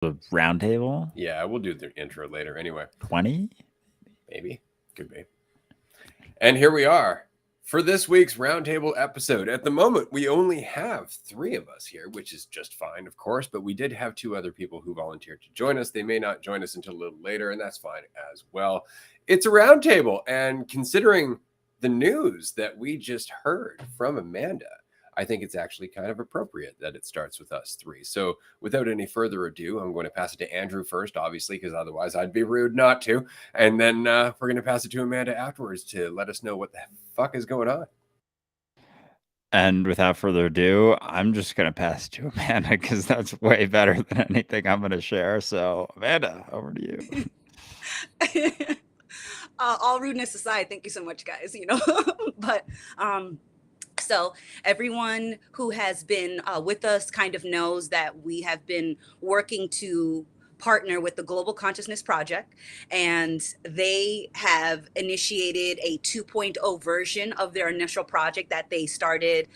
The roundtable? Yeah, we'll do the intro later. Anyway, 20? maybe. Could be. And here we are for this week's roundtable episode. At the moment, we only have 3 of us here, which is just fine, of course, but we did have 2 other people who volunteered to join us. They may not join us until a little later, and that's fine as well. It's a roundtable, and considering the news that we just heard from Amanda, I think it's actually kind of appropriate that it starts with us 3. So, without any further ado, I'm going to pass it to Andrew first, obviously, because otherwise I'd be rude not to. And then we're going to pass it to Amanda afterwards to let us know what the fuck is going on. And without further ado, I'm just going to pass it to Amanda because that's way better than anything I'm going to share. So, Amanda, over to you. All rudeness aside, thank you so much, guys. But so everyone who has been with us kind of knows that we have been working to partner with the Global Consciousness Project, and they have initiated a 2.0 version of their initial project that they started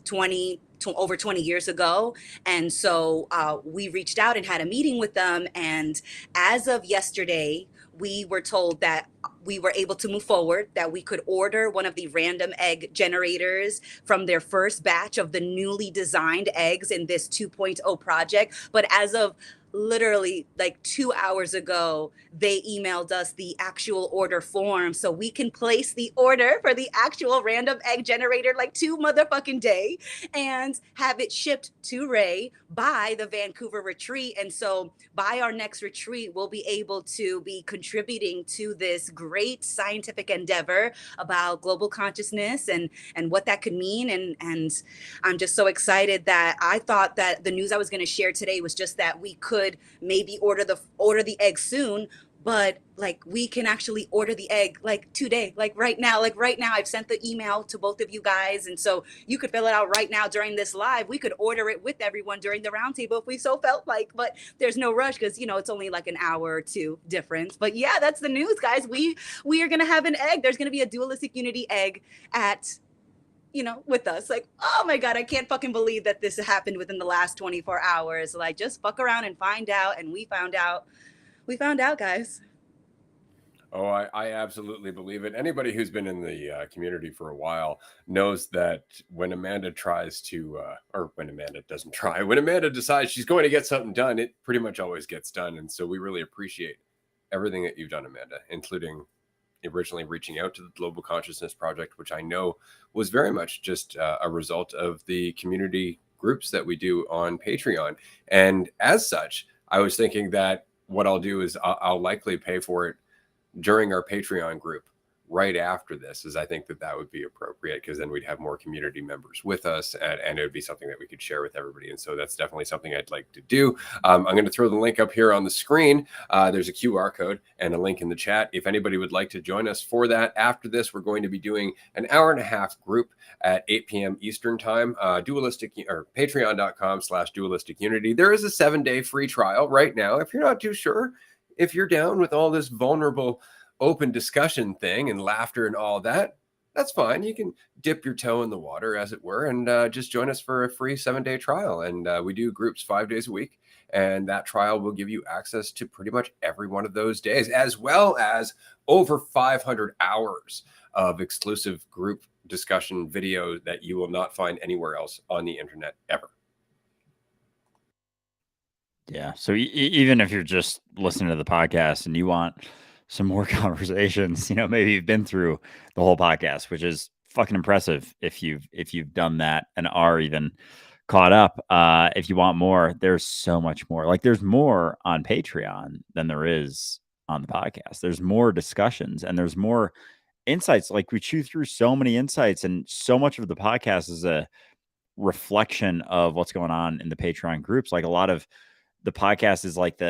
20 over 20 years ago. And so we reached out and had a meeting with them, and as of yesterday we were told that we were able to move forward, that we could order one of the random egg generators from their first batch of the newly designed eggs in this 2.0 project. But as of literally like 2 hours ago, they emailed us the actual order form so we can place the order for the actual random egg generator like 2 motherfucking day and have it shipped to Ray by the Vancouver retreat. And so by our next retreat, we'll be able to be contributing to this great scientific endeavor about global consciousness and what that could mean. And I'm just so excited that I thought that the news I was going to share today was just that we could maybe order the egg soon, but like we can actually order the egg like today, like right now. I've sent the email to both of you guys, and so you could fill it out right now during this live. We could order it with everyone during the roundtable if we so felt like, but there's no rush because it's only like an hour or 2 difference. But yeah, that's the news, guys. We are gonna have an egg. There's gonna be a Dualistic Unity egg at with us. Like, oh my God, I can't fucking believe that this happened within the last 24 hours. Like, just fuck around and find out. And we found out. We found out, guys. Oh, I absolutely believe it. Anybody who's been in the community for a while knows that when Amanda tries to, or when Amanda doesn't try, when Amanda decides she's going to get something done, it pretty much always gets done. And so we really appreciate everything that you've done, Amanda, including originally reaching out to the Global Consciousness Project, which I know was very much just a result of the community groups that we do on Patreon. And as such, I was thinking that what I'll do is I'll likely pay for it during our Patreon group right after this, is I think that would be appropriate, because then we'd have more community members with us, and it would be something that we could share with everybody. And so that's definitely something I'd like to do. I'm going to throw the link up here on the screen. There's a QR code and a link in the chat. If anybody would like to join us for that, after this, we're going to be doing an hour-and-a-half group at 8 p.m. Eastern time, patreon.com/dualistic unity. There is a 7-day free trial right now. If you're not too sure if you're down with all this vulnerable open discussion thing and laughter and all that, that's fine. You can dip your toe in the water, as it were, and just join us for a free 7-day trial. And we do groups 5 days a week, and that trial will give you access to pretty much every one of those days, as well as over 500 hours of exclusive group discussion video that you will not find anywhere else on the internet ever. Yeah. So even if you're just listening to the podcast and you want some more conversations, maybe you've been through the whole podcast, which is fucking impressive if you've done that and are even caught up. If you want more, there's so much more. Like, there's more on Patreon than there is on the podcast. There's more discussions and there's more insights. Like, we chew through so many insights, and so much of the podcast is a reflection of what's going on in the Patreon groups. Like, a lot of the podcast is like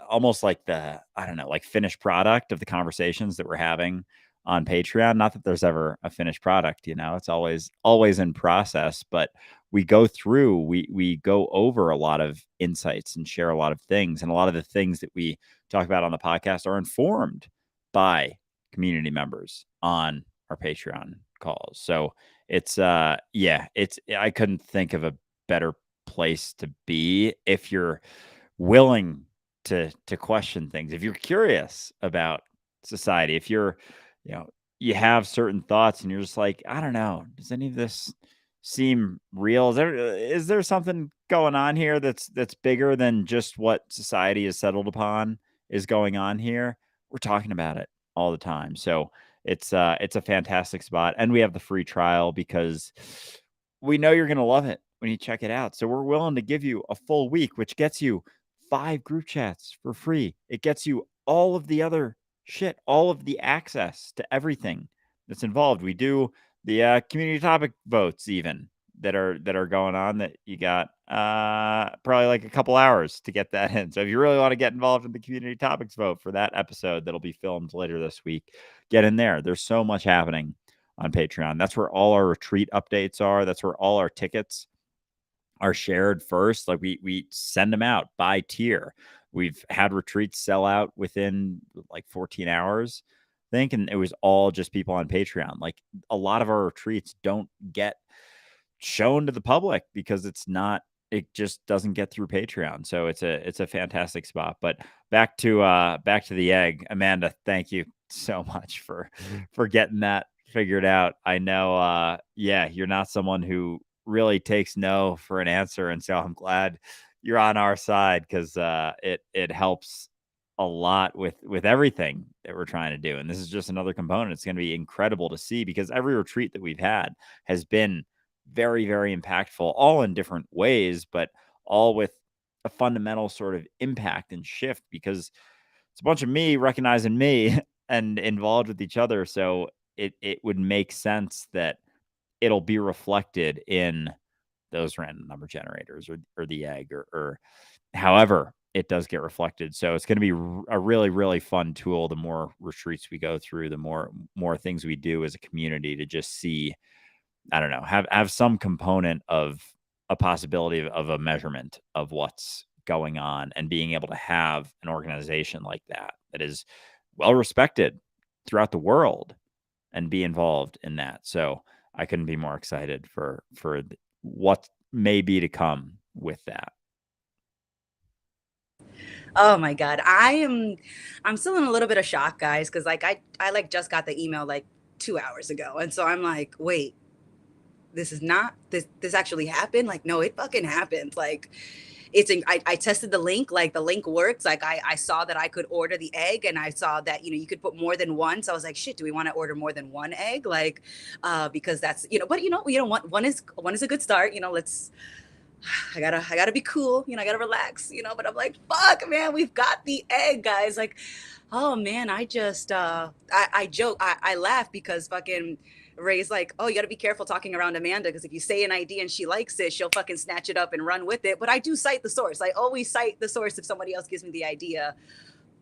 almost like the, I don't know, like finished product of the conversations that we're having on Patreon. Not that there's ever a finished product, it's always in process, but we go through, we go over a lot of insights and share a lot of things. And a lot of the things that we talk about on the podcast are informed by community members on our Patreon calls. So it's, I couldn't think of a better place to be if you're willing to question things, if you're curious about society, if you're, you know, you have certain thoughts and you're just like, I don't know, does any of this seem real? Is there something going on here that's bigger than just what society has settled upon is going on here? We're talking about it all the time. So it's a fantastic spot. And we have the free trial because we know you're gonna love it when you check it out. So we're willing to give you a full week, which gets you 5 group chats for free. It gets you all of the other shit, all of the access to everything that's involved. We do the community topic votes even that are going on that you got probably like a couple hours to get that in. So if you really want to get involved in the community topics vote for that episode that'll be filmed later this week, get in there. There's so much happening on Patreon. That's where all our retreat updates are. That's where all our tickets are shared first. Like we send them out by tier. We've had retreats sell out within like 14 hours, I think, and it was all just people on Patreon. Like a lot of our retreats don't get shown to the public because it just doesn't get through Patreon. So it's a fantastic spot. But back to the egg. Amanda, thank you so much for getting that figured out. I know you're not someone who really takes no for an answer, and so I'm glad you're on our side because it helps a lot with everything that we're trying to do. And this is just another component. It's going to be incredible to see because every retreat that we've had has been very, very impactful, all in different ways, but all with a fundamental sort of impact and shift because it's a bunch of me recognizing me and involved with each other. So it would make sense that it'll be reflected in those random number generators or the egg or however it does get reflected. So it's going to be a really, really fun tool. The more retreats we go through, the more things we do as a community to just see, I don't know, have some component of a possibility of a measurement of what's going on and being able to have an organization like that is well respected throughout the world and be involved in that. So I couldn't be more excited for what may be to come with that. Oh my God. I'm still in a little bit of shock, guys, because like I like just got the email like 2 hours ago. And so I'm like, wait, this is not this actually happened? Like, no, it fucking happened. Like I tested the link, like the link works. Like I saw that I could order the egg and I saw that, you could put more than one. So I was like, shit, do we want to order more than one egg? Like, because that's, but one is a good start. Let's, I gotta be cool. I gotta relax, but I'm like, fuck, man, we've got the egg, guys. Like, oh man, I just, I joke, I laugh because fucking Ray's like, oh, you gotta be careful talking around Amanda because if you say an idea and she likes it, she'll fucking snatch it up and run with it. But I do cite the source. I always cite the source if somebody else gives me the idea.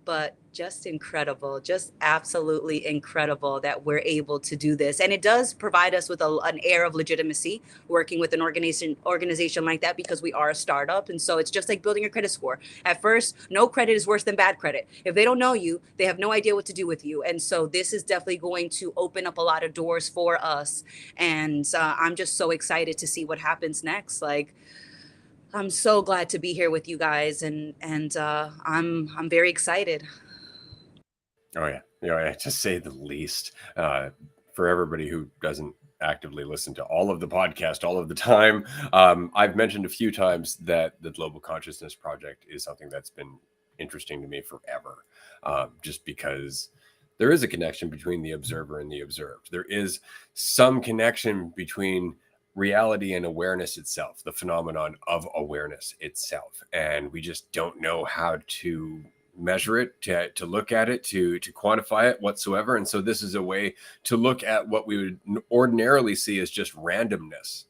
But just incredible, just absolutely incredible that we're able to do this. And it does provide us with an air of legitimacy working with an organization like that because we are a startup. And so it's just like building a credit score. At first, no credit is worse than bad credit. If they don't know you, they have no idea what to do with you. And so this is definitely going to open up a lot of doors for us. And I'm just so excited to see what happens next. Like, I'm so glad to be here with you guys, and I'm very excited. Oh yeah, to say the least. For everybody who doesn't actively listen to all of the podcast all of the time, I've mentioned a few times that the Global Consciousness Project is something that's been interesting to me forever, just because there is a connection between the observer and the observed. There is some connection between reality and awareness itself, the phenomenon of awareness itself. And we just don't know how to measure it, to look at it, to quantify it whatsoever. And so this is a way to look at what we would ordinarily see as just randomness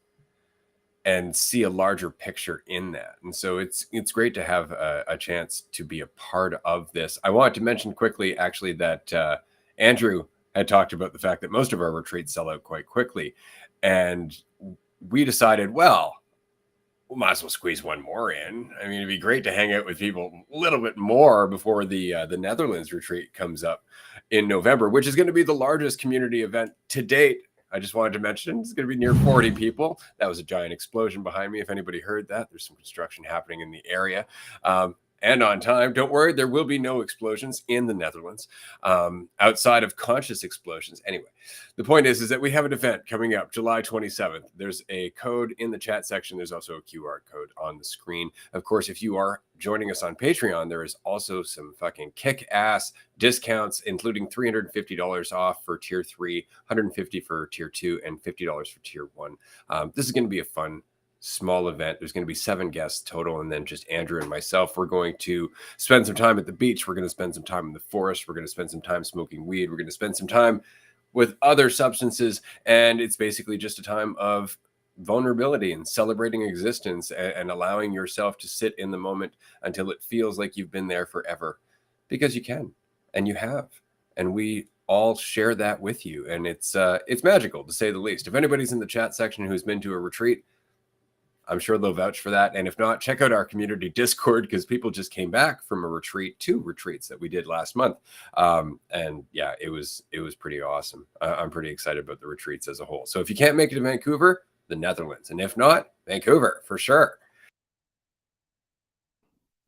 and see a larger picture in that. And so it's great to have a chance to be a part of this. I wanted to mention quickly, actually, that Andrew had talked about the fact that most of our retreats sell out quite quickly. And we decided, well, we might as well squeeze one more in. I mean, it'd be great to hang out with people a little bit more before the Netherlands retreat comes up in November, which is going to be the largest community event to date. I just wanted to mention it's going to be near 40 people. That was a giant explosion behind me. If anybody heard that, there's some construction happening in the area. and on time. Don't worry, there will be no explosions in the Netherlands, outside of conscious explosions. Anyway, the point is that we have an event coming up July 27th. There's a code in the chat section. There's also a QR code on the screen. Of course, if you are joining us on Patreon, there is also some fucking kick-ass discounts, including $350 off for tier 3, $150 for tier 2, and $50 for tier 1. This is going to be a fun small event. There's going to be 7 guests total, and then just Andrew and myself. We're going to spend some time at the beach. We're going to spend some time in the forest. We're going to spend some time smoking weed. We're going to spend some time with other substances, and it's basically just a time of vulnerability and celebrating existence, and allowing yourself to sit in the moment until it feels like you've been there forever, because you can, and you have, and we all share that with you, and it's magical, to say the least. If anybody's in the chat section who's been to a retreat, I'm sure they'll vouch for that. And if not, check out our community Discord, because people just came back from a retreat, 2 retreats that we did last month. And yeah, it was pretty awesome. I'm pretty excited about the retreats as a whole. So if you can't make it to Vancouver, the Netherlands. And if not, Vancouver for sure.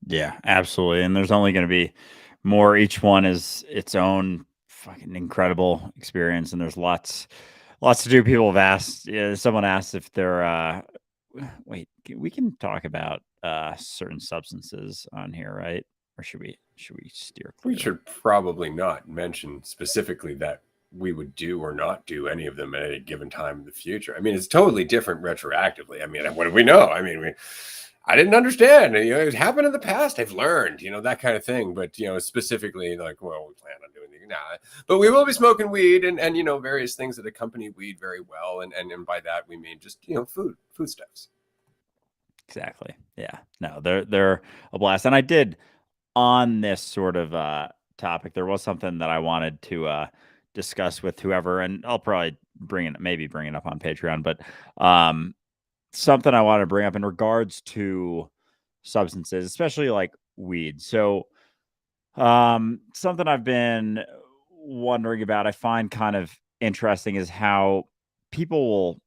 Yeah, absolutely. And there's only going to be more. Each one is its own fucking incredible experience. And there's lots to do. People have asked, someone asked if they're, wait, we can talk about certain substances on here, right? Or should we steer clear? We should probably not mention specifically that we would do or not do any of them at a given time in the future. I mean, it's totally different retroactively. I mean, what do we know? I mean, I didn't understand. It happened in the past. I've learned, that kind of thing. But, specifically like, well, we plan on doing but we will be smoking weed and various things that accompany weed very well. And by that, we mean just, foodstuffs. Exactly. Yeah. No, they're a blast. And I did, on this sort of topic, there was something that I wanted to discuss with whoever, and I'll probably bring it up on Patreon, but something I want to bring up in regards to substances, especially like weed. So something I've been wondering about, I find kind of interesting, is how people will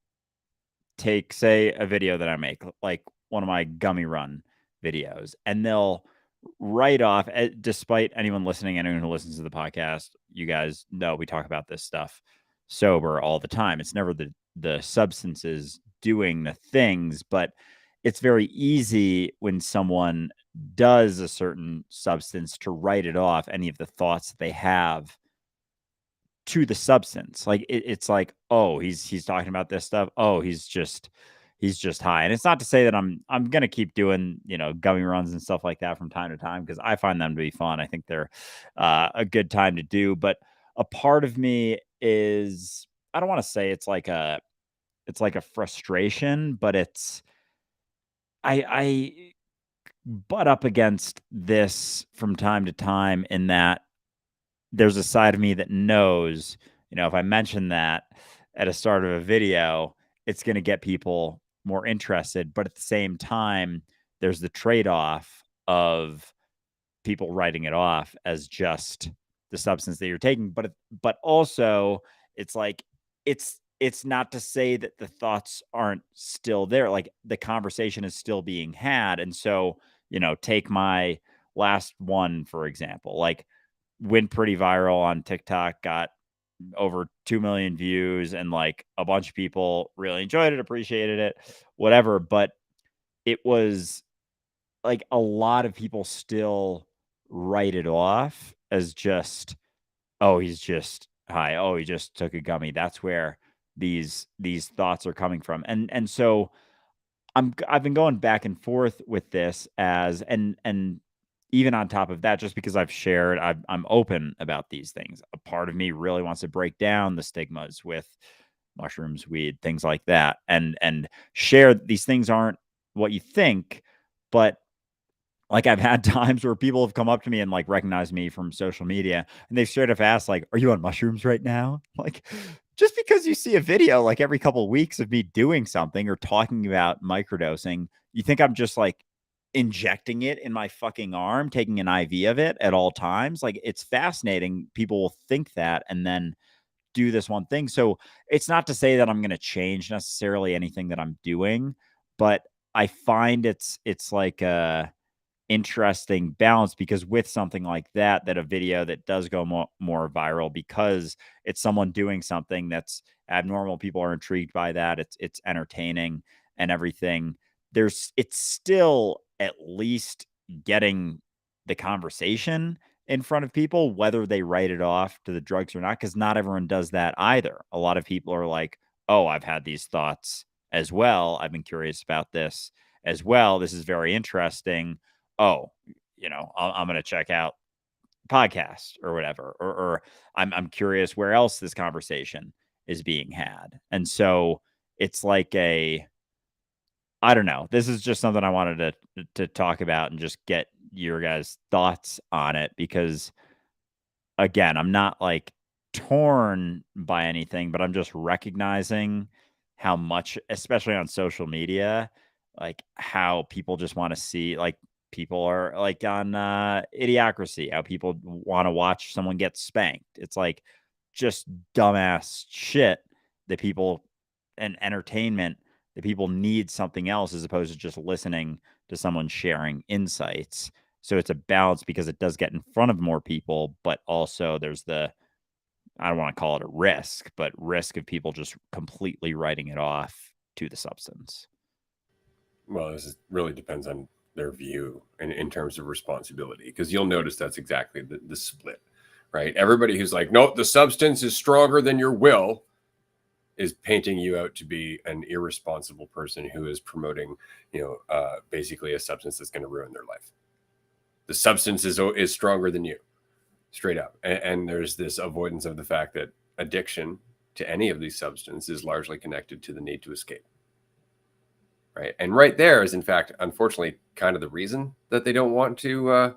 take, say, a video that I make, like one of my gummy run videos, and they'll write off, despite anyone who listens to the podcast, you guys know we talk about this stuff sober all the time. It's never the substances doing the things, but it's very easy when someone does a certain substance to write it off, any of the thoughts that they have to the substance. Like it's like, oh, he's talking about this stuff. Oh, he's just high. And it's not to say that I'm gonna keep doing gummy runs and stuff like that from time to time, because I find them to be fun. I think they're a good time to do. But a part of me is, I don't want to say it's like a frustration, but it's I butt up against this from time to time, in that there's a side of me that knows, if I mention that at a start of a video, it's going to get people more interested. But at the same time, there's the trade-off of people writing it off as just the substance that you're taking. But also, it's like, it's not to say that the thoughts aren't still there. Like, the conversation is still being had. And so, take my last one, for example, like, went pretty viral on TikTok, got over 2 million views, and like a bunch of people really enjoyed it, appreciated it, whatever. But it was like, a lot of people still write it off as just, oh, he's just high. Oh, he just took a gummy. That's where these thoughts are coming from. And so I've been going back and forth with this, and even on top of that, just because I've shared, I'm open about these things. A part of me really wants to break down the stigmas with mushrooms, weed, things like that, and share these things aren't what you think. But like, I've had times where people have come up to me and like recognized me from social media, and they've straight up asked, like, "Are you on mushrooms right now?" Like, just because you see a video like every couple of weeks of me doing something or talking about microdosing, you think I'm just like injecting it in my fucking arm, taking an IV of it at all times? Like, it's fascinating. People will think that and then do this one thing. So it's not to say that I'm going to change necessarily anything that I'm doing, but I find it's like interesting balance, because with something like that, a video that does go more viral because it's someone doing something that's abnormal, people are intrigued by that, it's entertaining and everything. It's still at least getting the conversation in front of people, whether they write it off to the drugs or not, because not everyone does that either. A lot of people are like, oh, I've had these thoughts as well. I've been curious about this as well. This is very interesting. Oh, I'm going to check out podcast or whatever, or I'm curious where else this conversation is being had. And so it's like I don't know. This is just something I wanted to talk about and just get your guys' thoughts on it, because again, I'm not like torn by anything, but I'm just recognizing how much, especially on social media, like how people just want to see, like people are like on Idiocracy, how people want to watch someone get spanked. It's like just dumbass shit that people, and entertainment, that people need something else as opposed to just listening to someone sharing insights. So it's a balance, because it does get in front of more people, but also there's I don't want to call it a risk, but risk of people just completely writing it off to the substance. Well, this really depends on their view in terms of responsibility, because you'll notice that's exactly the split, right? Everybody who's like, nope, the substance is stronger than your will, is painting you out to be an irresponsible person who is promoting, basically a substance that's going to ruin their life. The substance is stronger than you, straight up. And there's this avoidance of the fact that addiction to any of these substances is largely connected to the need to escape. Right. And right there is, in fact, unfortunately, kind of the reason that they don't want to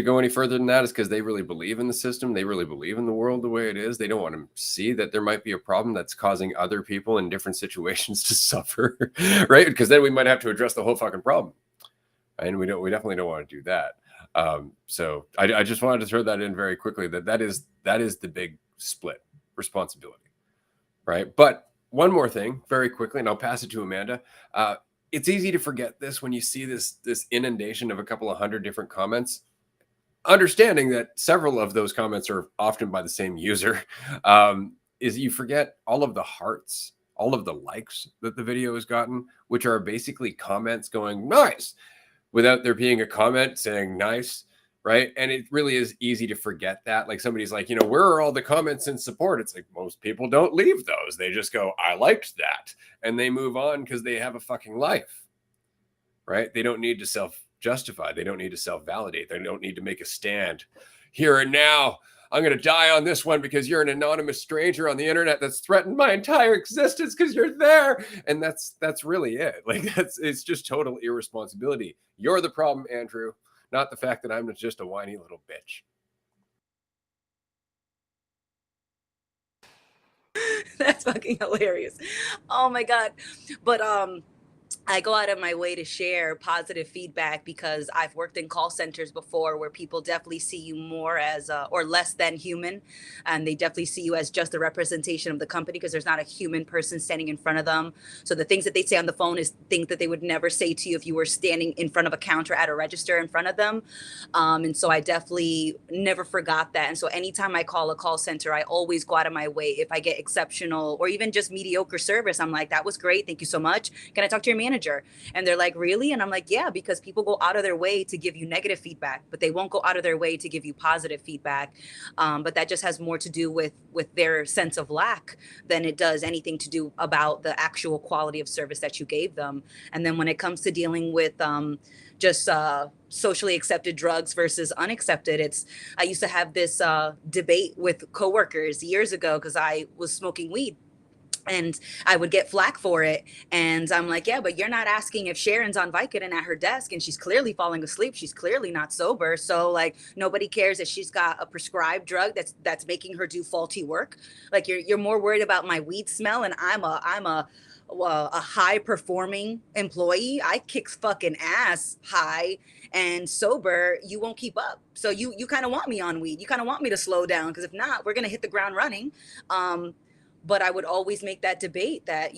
go any further than that, is because they really believe in the system. They really believe in the world the way it is. They don't want to see that there might be a problem that's causing other people in different situations to suffer. Right. Because then we might have to address the whole fucking problem. And we definitely don't want to do that. So I just wanted to throw that in very quickly, that is the big split responsibility. Right. But one more thing very quickly, and I'll pass it to Amanda. It's easy to forget this when you see this inundation of a couple of hundred different comments, understanding that several of those comments are often by the same user. Is you forget all of the hearts, all of the likes that the video has gotten, which are basically comments going nice, without there being a comment saying nice. Right. And it really is easy to forget that. Like somebody's like, where are all the comments in support? It's like, most people don't leave those. They just go, I liked that. And they move on because they have a fucking life. Right. They don't need to self-justify. They don't need to self-validate. They don't need to make a stand here and now. I'm going to die on this one because you're an anonymous stranger on the internet that's threatened my entire existence because you're there. And that's really it. Like it's just total irresponsibility. You're the problem, Andrew. Not the fact that I'm just a whiny little bitch. That's fucking hilarious. Oh my God. But I go out of my way to share positive feedback because I've worked in call centers before where people definitely see you more as or less than human, and they definitely see you as just a representation of the company because there's not a human person standing in front of them. So the things that they say on the phone is things that they would never say to you if you were standing in front of a counter at a register in front of them. And so I definitely never forgot that. And so anytime I call a call center, I always go out of my way. If I get exceptional or even just mediocre service, I'm like, that was great. Thank you so much. Can I talk to your manager? And they're like, really? And I'm like, yeah, because people go out of their way to give you negative feedback, but they won't go out of their way to give you positive feedback. But that just has more to do with their sense of lack than it does anything to do about the actual quality of service that you gave them. And then when it comes to dealing with just socially accepted drugs versus unaccepted, I used to have this debate with coworkers years ago because I was smoking weed. And I would get flack for it. And I'm like, yeah, but you're not asking if Sharon's on Vicodin at her desk and she's clearly falling asleep. She's clearly not sober. So like nobody cares if she's got a prescribed drug that's making her do faulty work. Like you're more worried about my weed smell, and I'm a high performing employee. I kick fucking ass high and sober. You won't keep up. So you kind of want me on weed. You kind of want me to slow down because if not, we're gonna hit the ground running. But I would always make that debate that,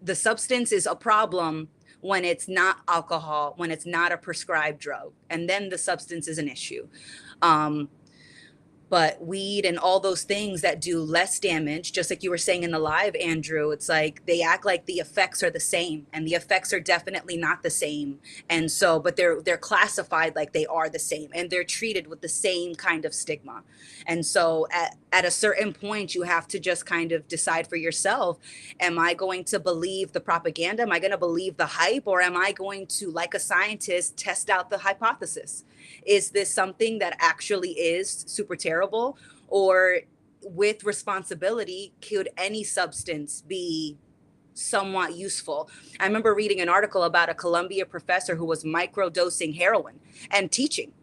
the substance is a problem when it's not alcohol, when it's not a prescribed drug, and then the substance is an issue. Um, but weed and all those things that do less damage, just like you were saying in the live, Andrew, it's like they act like the effects are the same, and the effects are definitely not the same. And so, but they're classified like they are the same, and they're treated with the same kind of stigma. And so at a certain point, you have to just kind of decide for yourself, am I going to believe the propaganda? Am I going to believe the hype? Or am I going to, like a scientist, test out the hypothesis? Is this something that actually is super terrible? Or with responsibility, could any substance be somewhat useful? I remember reading an article about a Columbia professor who was microdosing heroin and teaching.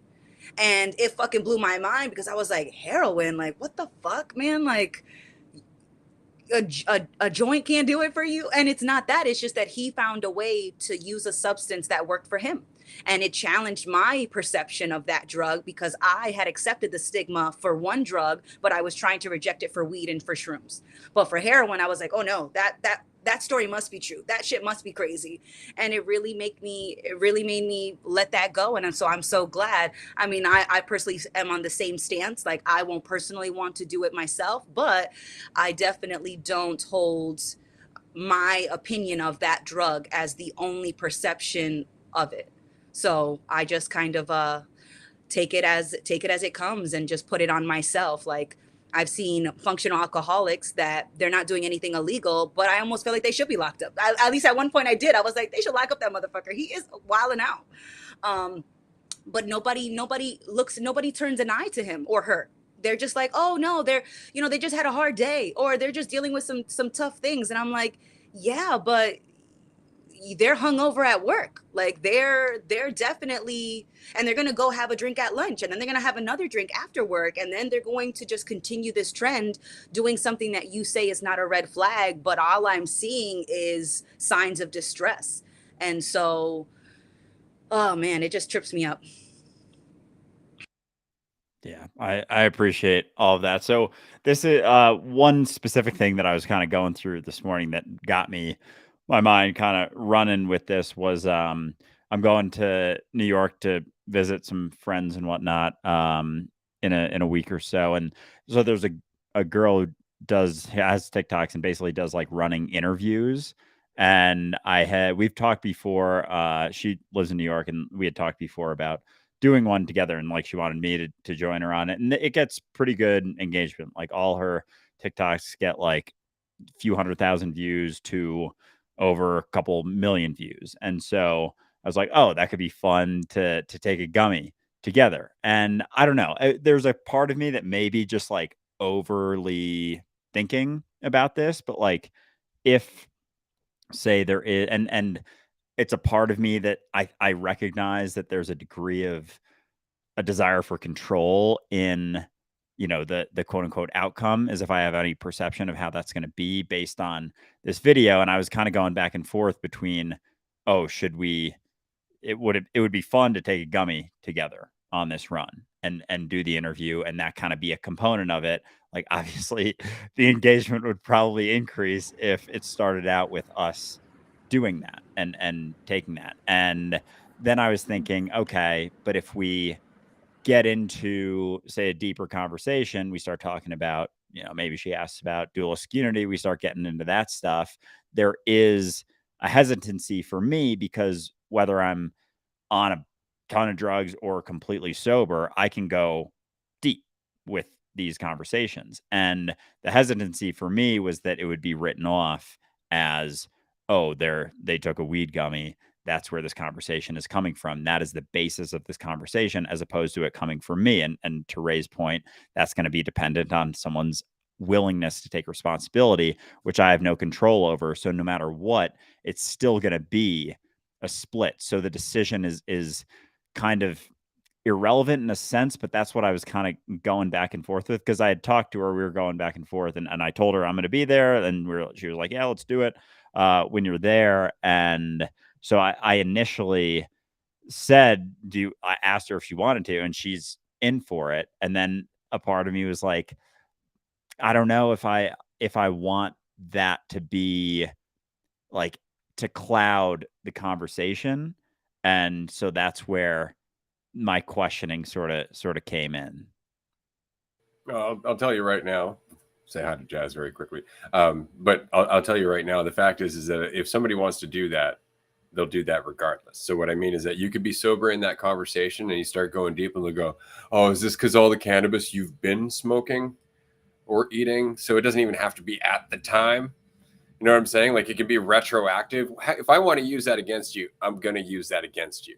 And it fucking blew my mind because I was like, heroin? Like, what the fuck, man? Like, a joint can't do it for you. And it's not that, it's just that he found a way to use a substance that worked for him, and it challenged my perception of that drug because I had accepted the stigma for one drug, but I was trying to reject it for weed and for shrooms. But for heroin, I was like, oh no, that story must be true, that shit must be crazy. And it really made me let that go. And so I'm so glad. I mean, I personally am on the same stance. Like, I won't personally want to do it myself, but I definitely don't hold my opinion of that drug as the only perception of it. So I just kind of take it as it comes and just put it on myself. Like, I've seen functional alcoholics that they're not doing anything illegal, but I almost feel like they should be locked up. At least at one point I did. I was like, they should lock up that motherfucker. He is wilding out. Um, but nobody turns an eye to him or her. They're just like, oh no, they just had a hard day, or they're just dealing with some tough things. And I'm like, yeah, but they're hungover at work. Like, they're definitely, and they're gonna go have a drink at lunch, and then they're gonna have another drink after work, and then they're going to just continue this trend, doing something that you say is not a red flag, but all I'm seeing is signs of distress. And so, oh man, it just trips me up. Yeah, I appreciate all of that. So this is one specific thing that I was kind of going through this morning that got me my mind kind of running with this was I'm going to New York to visit some friends and whatnot in a week or so, and so there's a girl who has TikToks and basically does like running interviews. And we've talked before. She lives in New York, and we had talked before about doing one together, and like she wanted me to join her on it, and it gets pretty good engagement. Like, all her TikToks get like a few 100,000 views to over a couple million views. And so I was like, oh, that could be fun to take a gummy together. And I don't know, there's a part of me that maybe just like overly thinking about this, but like, if say there is, and it's a part of me that I recognize that there's a degree of a desire for control in, the quote unquote outcome, as if I have any perception of how that's going to be based on this video. And I was kind of going back and forth between, oh, should we, it would be fun to take a gummy together on this run and do the interview, and that kind of be a component of it. Like, obviously the engagement would probably increase if it started out with us doing that and taking that. And then I was thinking, okay, but if we get into, say, a deeper conversation, we start talking about, maybe she asks about dualistic unity, we start getting into that stuff. There is a hesitancy for me, because whether I'm on a ton of drugs or completely sober, I can go deep with these conversations. And the hesitancy for me was that it would be written off as, oh, they took a weed gummy. That's where this conversation is coming from. That is the basis of this conversation, as opposed to it coming from me. And to Ray's point, that's going to be dependent on someone's willingness to take responsibility, which I have no control over. So no matter what, it's still going to be a split. So the decision is kind of irrelevant in a sense, but that's what I was kind of going back and forth with, because I had talked to her, we were going back and forth, and I told her I'm going to be there, and she was like, yeah, let's do it when you're there. And so I initially said, I asked her if she wanted to, and she's in for it. And then a part of me was like, I don't know if I want that to be like to cloud the conversation. And so that's where my questioning sort of came in. I'll tell you right now. Say hi to Jazz very quickly. But I'll tell you right now. The fact is that if somebody wants to do that, they'll do that regardless. So what I mean is that you could be sober in that conversation, and you start going deep, and they'll go, "Oh, is this because all the cannabis you've been smoking or eating?" So it doesn't even have to be at the time. You know what I'm saying? Like, it can be retroactive. If I want to use that against you, I'm going to use that against you.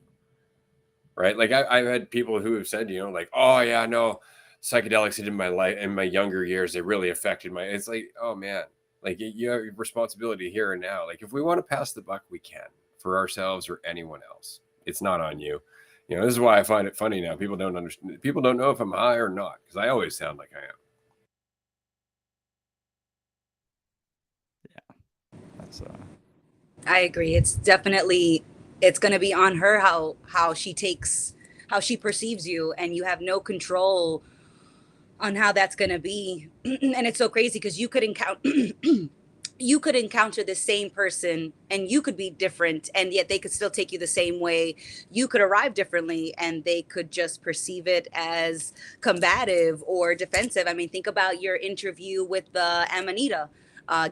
Right? Like, I've had people who have said, like, "Oh yeah, no, psychedelics in my life in my younger years, they really affected my." It's like, oh man, like, you have responsibility here and now. Like, if we want to pass the buck, we can, for ourselves or anyone else. It's not on you. This is why I find it funny now. People don't understand. People don't know if I'm high or not, because I always sound like I am. That's I agree. It's definitely, it's going to be on her how she takes, how she perceives you, and you have no control on how that's going to be. And it's so crazy because you could encounter you could encounter the same person and you could be different, and yet they could still take you the same way. You could arrive differently and they could just perceive it as combative or defensive. I mean, think about your interview with the Amanita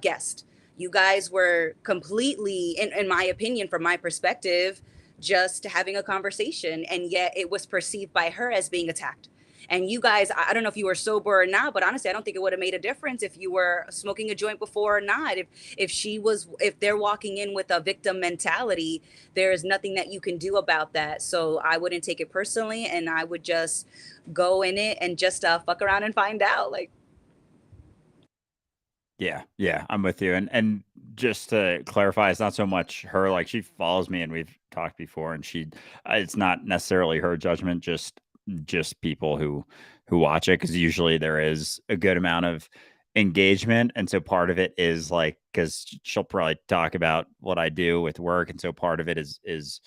guest. You guys were completely, in my opinion, from my perspective, just having a conversation, and yet it was perceived by her as being attacked. And you guys, I don't know if you were sober or not, but honestly, I don't think it would have made a difference if you were smoking a joint before or not. If they're walking in with a victim mentality, there is nothing that you can do about that. So I wouldn't take it personally, and I would just go in it and just fuck around and find out. Like, yeah, I'm with you. And just to clarify, it's not so much her. Like, she follows me, and we've talked before, and it's not necessarily her judgment, just people who watch it, because usually there is a good amount of engagement. And so part of it is like, because she'll probably talk about what I do with work, and so part of it is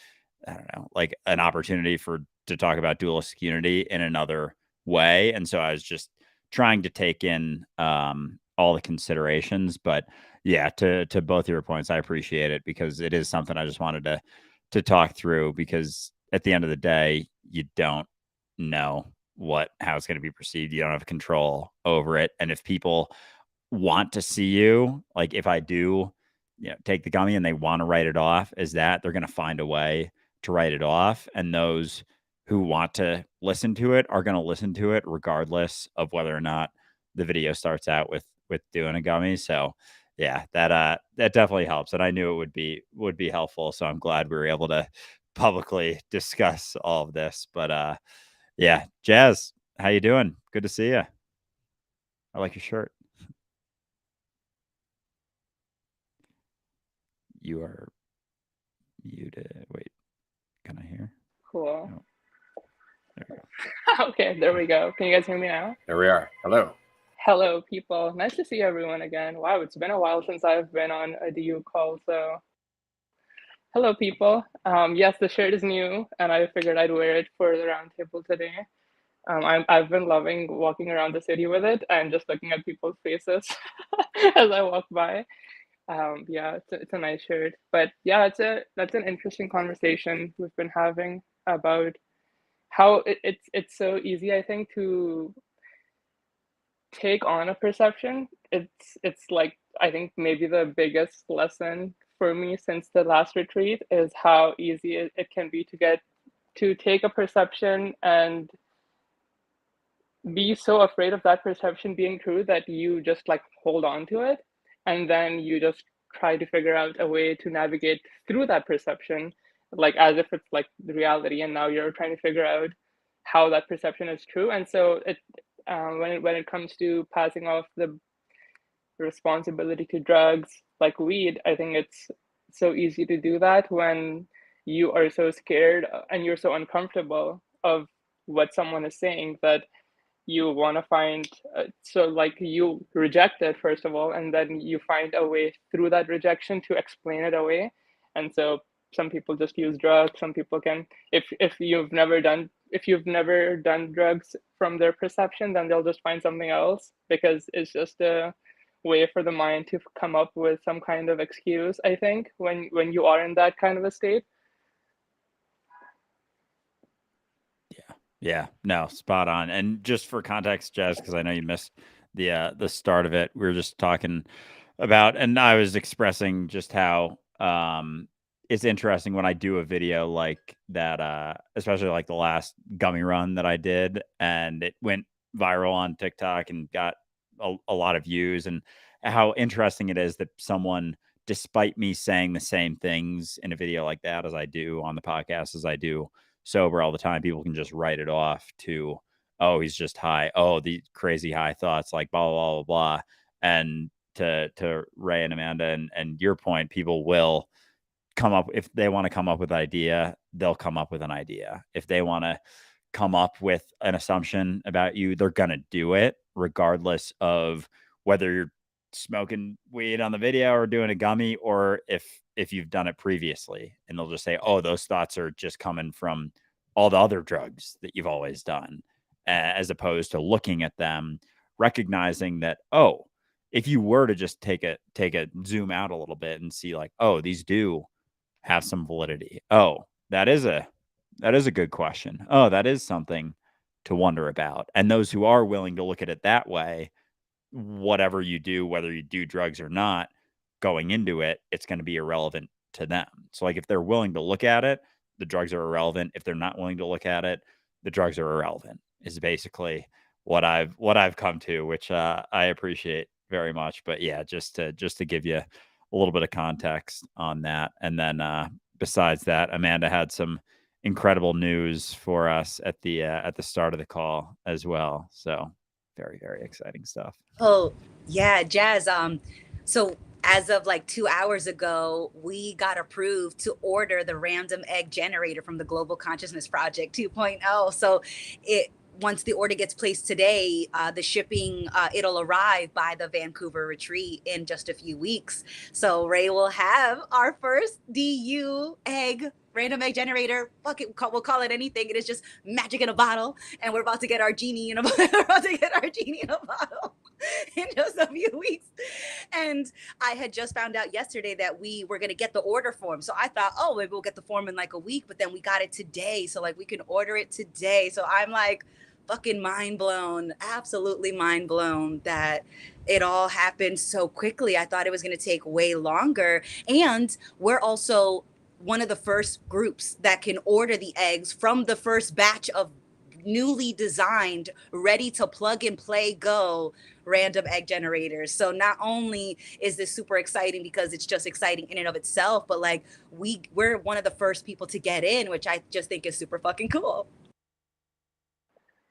I don't know, like an opportunity to talk about Dualistic Unity in another way. And so I was just trying to take in all the considerations. But yeah, to both your points, I appreciate it, because it is something I just wanted to talk through, because at the end of the day, you don't know how it's going to be perceived. You don't have control over it. And if people want to see you, like if I do, take the gummy and they want to write it off as that, they're going to find a way to write it off. And those who want to listen to it are going to listen to it regardless of whether or not the video starts out with doing a gummy. So yeah, that definitely helps. And I knew it would be helpful. So I'm glad we were able to publicly discuss all of this. But yeah, Jazz, how you doing? Good to see you. I like your shirt. You are muted. Wait, can I hear? Cool. No. There we go. Okay, there we go. Can you guys hear me now? There we are. Hello. Hello, people. Nice to see everyone again. Wow, it's been a while since I've been on a DU call, so hello, people. Yes, the shirt is new, and I figured I'd wear it for the roundtable today. I've been loving walking around the city with it and just looking at people's faces as I walk by. Yeah, it's a nice shirt, but yeah, that's an interesting conversation we've been having about how it's so easy, I think, to take on a perception. It's like, I think maybe the biggest lesson for me since the last retreat is how easy it can be to take a perception and be so afraid of that perception being true that you just like hold on to it, and then you just try to figure out a way to navigate through that perception, like as if it's like the reality, and now you're trying to figure out how that perception is true. And so when it comes to passing off the responsibility to drugs like weed, I think it's so easy to do that when you are so scared and you're so uncomfortable of what someone is saying that you want to find so like you reject it first of all, and then you find a way through that rejection to explain it away. And so some people just use drugs. Some people can, if you've never done drugs from their perception, then they'll just find something else because it's just a way for the mind to come up with some kind of excuse, I think, when you are in that kind of a state. Yeah, no, spot on. And just for context, Jazz, because I know you missed the start of it, we were just talking about, and I was expressing just how it's interesting when I do a video like that, especially like the last gummy run that I did, and it went viral on TikTok and got a lot of views, and how interesting it is that someone, despite me saying the same things in a video like that as I do on the podcast as I do sober all the time, people can just write it off to, oh, he's just high. Oh, the crazy high thoughts, like blah, blah, blah, blah. And to Ray and Amanda and your point, people will come up, if they want to come up with an idea, they'll come up with an idea. If they want to come up with an assumption about you, they're going to do it regardless of whether you're smoking weed on the video or doing a gummy, or if you've done it previously. And they'll just say, oh, those thoughts are just coming from all the other drugs that you've always done, as opposed to looking at them, recognizing that, oh, if you were to just take a zoom out a little bit and see like, oh, these do have some validity. Oh, that is a good question. Oh, that is something to wonder about. And those who are willing to look at it that way, whatever you do, whether you do drugs or not, going into it, it's going to be irrelevant to them. So like if they're willing to look at it, the drugs are irrelevant. If they're not willing to look at it, the drugs are irrelevant, is basically what I've come to, which I appreciate very much. But yeah, just to give you a little bit of context on that. And then besides that, Amanda had some incredible news for us at the start of the call as well. So very, very exciting stuff. Oh, yeah, Jazz. So as of like 2 hours ago, we got approved to order the random egg generator from the Global Consciousness Project 2.0. So it once the order gets placed today, the shipping, it'll arrive by the Vancouver retreat in just a few weeks. So Ray will have our first DU egg, random egg generator. Fuck it, we'll call it anything. It is just magic in a bottle. And we're about to get our genie in a bottle in just a few weeks. And I had just found out yesterday that we were going to get the order form. So I thought, oh, maybe we'll get the form in like a week, but then we got it today. So like we can order it today. So I'm like, fucking mind blown, absolutely mind blown that it all happened so quickly. I thought it was going to take way longer. And we're also one of the first groups that can order the eggs from the first batch of newly designed, ready to plug and play, go random egg generators. So not only is this super exciting because it's just exciting in and of itself, but like we're one of the first people to get in, which I just think is super fucking cool.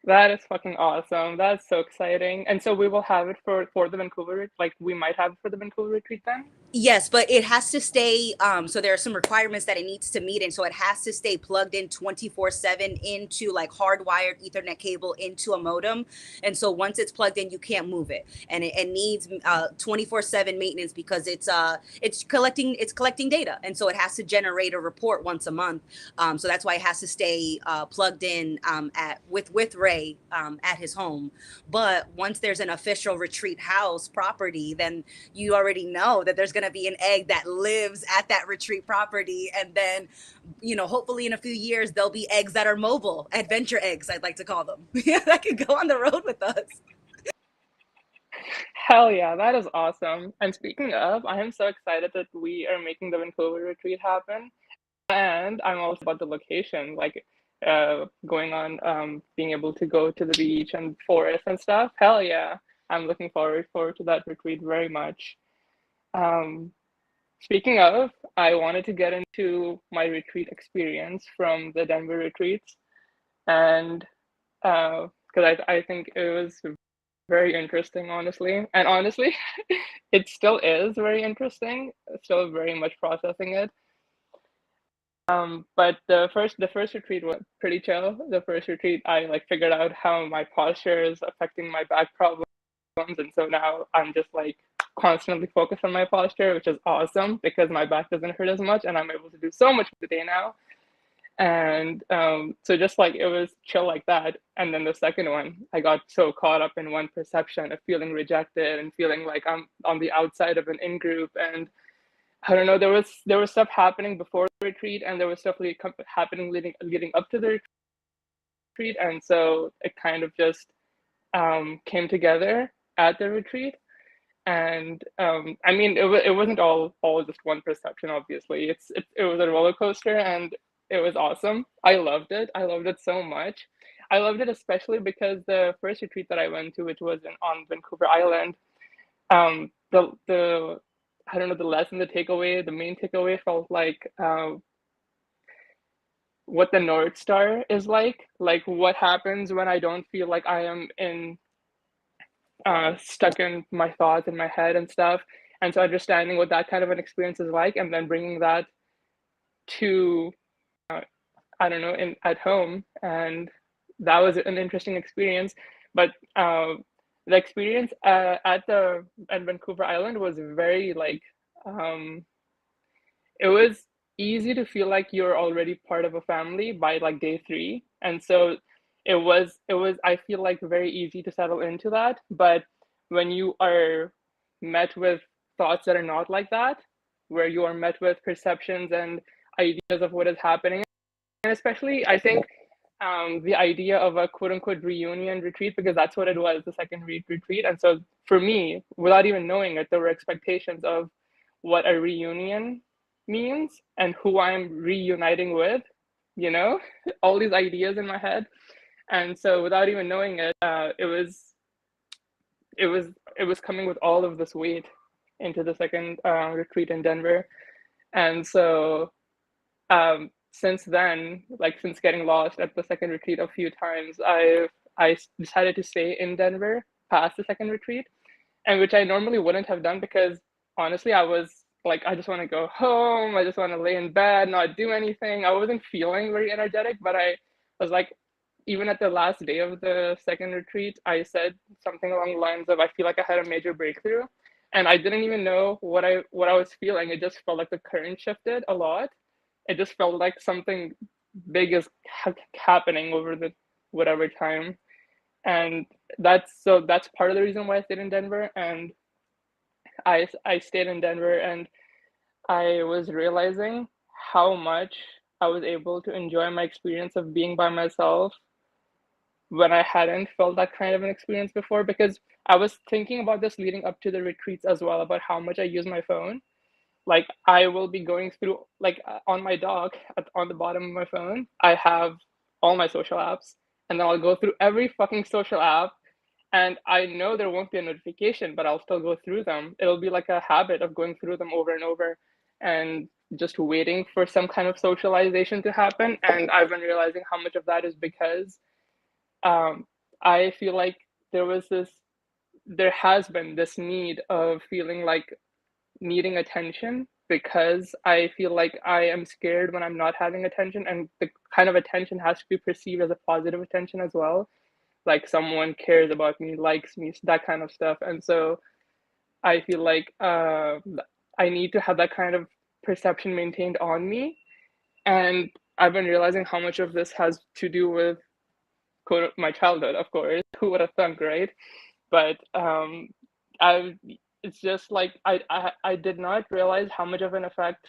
That is fucking awesome. That's so exciting. And so we will have it for the Vancouver, like we might have it for the Vancouver retreat then? Yes, but it has to stay. So there are some requirements that it needs to meet. And so it has to stay plugged in 24/7 into like hardwired Ethernet cable into a modem. And so once it's plugged in, you can't move it. And it needs 24/7 maintenance because it's collecting data. And so it has to generate a report once a month. So that's why it has to stay plugged in with Ray at his home. But once there's an official retreat house property, then you already know that there's going to be an egg that lives at that retreat property. And then, hopefully in a few years, there'll be eggs that are mobile, adventure eggs, I'd like to call them, that can go on the road with us. Hell yeah, that is awesome. And speaking of, I am so excited that we are making the Vancouver retreat happen. And I'm also about the location, like going on, being able to go to the beach and forest and stuff. Hell yeah, I'm looking forward to that retreat very much. Speaking of, I wanted to get into my retreat experience from the Denver retreats, and because I think it was very interesting, honestly. And honestly, it still is very interesting. Still very much processing it. But the first retreat was pretty chill. The first retreat, I like figured out how my posture is affecting my back problems, and so now I'm just like constantly focused on my posture, which is awesome because my back doesn't hurt as much, and I'm able to do so much of the day now. And so just like it was chill like that. And then the second one, I got so caught up in one perception of feeling rejected and feeling like I'm on the outside of an in-group. And I don't know, there was stuff happening before the retreat, and there was stuff happening leading up to the retreat. And so it kind of just came together at the retreat. And I mean, it wasn't all just one perception. Obviously, it was a roller coaster, and it was awesome. I loved it. I loved it so much. I loved it especially because the first retreat that I went to, which was on Vancouver Island, the I don't know, the lesson, the main takeaway felt like what the North Star is like what happens when I don't feel like I am stuck in my thoughts in my head and stuff. And so understanding what that kind of an experience is like, and then bringing that to I don't know, at home. And that was an interesting experience. But the experience at Vancouver Island was very like it was easy to feel like you're already part of a family by like day 3. And so it was I feel like very easy to settle into that. But when you are met with thoughts that are not like that, where you are met with perceptions and ideas of what is happening, and especially I think the idea of a quote unquote reunion retreat, because that's what it was, the second retreat. And so for me, without even knowing it, there were expectations of what a reunion means and who I'm reuniting with, you know, all these ideas in my head. And so without even knowing it, it was coming with all of this weight into the second retreat in Denver. And so since then, like since getting lost at the second retreat a few times, I decided to stay in Denver past the second retreat, and which I normally wouldn't have done, because honestly, I was like, I just want to go home. I just want to lay in bed, not do anything. I wasn't feeling very energetic, but I was like, even at the last day of the second retreat, I said something along the lines of, I feel like I had a major breakthrough. And I didn't even know what I was feeling. It just felt like the current shifted a lot. It just felt like something big is happening over the whatever time. And that's part of the reason why I stayed in Denver. And I stayed in Denver, and I was realizing how much I was able to enjoy my experience of being by myself when I hadn't felt that kind of an experience before. Because I was thinking about this leading up to the retreats as well, about how much I use my phone. Like I will be going through, like on my dock on the bottom of my phone, I have all my social apps, and then I'll go through every fucking social app, and I know there won't be a notification, but I'll still go through them. It'll be like a habit of going through them over and over and just waiting for some kind of socialization to happen. And I've been realizing how much of that is because I feel like there has been this need of feeling like needing attention, because I feel like I am scared when I'm not having attention, and the kind of attention has to be perceived as a positive attention as well. Like someone cares about me, likes me, that kind of stuff. And so I feel like I need to have that kind of perception maintained on me. And I've been realizing how much of this has to do with my childhood, of course. Who would have thunk, right? But I it's just like I did not realize how much of an effect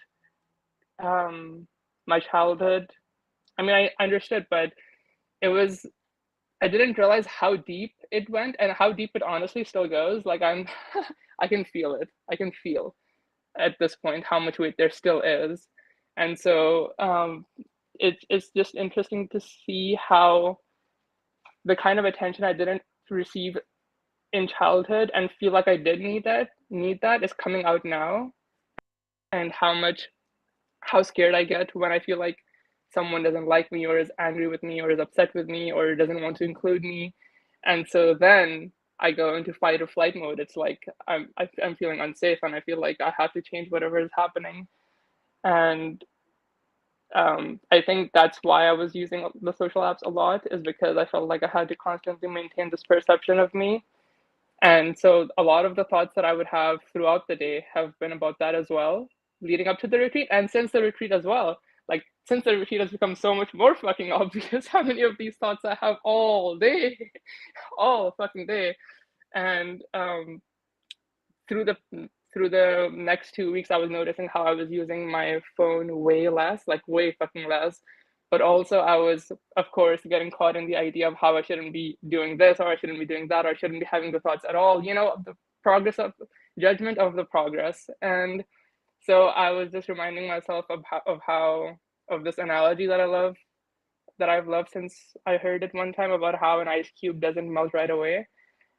my childhood. I mean, I understood, but it was I didn't realize how deep it went, and how deep it honestly still goes. Like I can feel it. I can feel at this point how much weight there still is. And so it's just interesting to see how the kind of attention I didn't receive in childhood and feel like I did need that is coming out now. And how scared I get when I feel like someone doesn't like me, or is angry with me, or is upset with me, or doesn't want to include me. And so then I go into fight or flight mode. It's like I'm feeling unsafe, and I feel like I have to change whatever is happening. And I think that's why I was using the social apps a lot, is because I felt like I had to constantly maintain this perception of me. And so a lot of the thoughts that I would have throughout the day have been about that as well, leading up to the retreat and since the retreat as well. Like, since the retreat has become so much more fucking obvious how many of these thoughts I have all day, all fucking day. And through the next 2 weeks, I was noticing how I was using my phone way less, like way fucking less. But also, I was, of course, getting caught in the idea of how I shouldn't be doing this, or I shouldn't be doing that, or I shouldn't be having the thoughts at all. You know, the progress of judgment of the progress. And so I was just reminding myself of this analogy that I've loved since I heard it one time, about how an ice cube doesn't melt right away.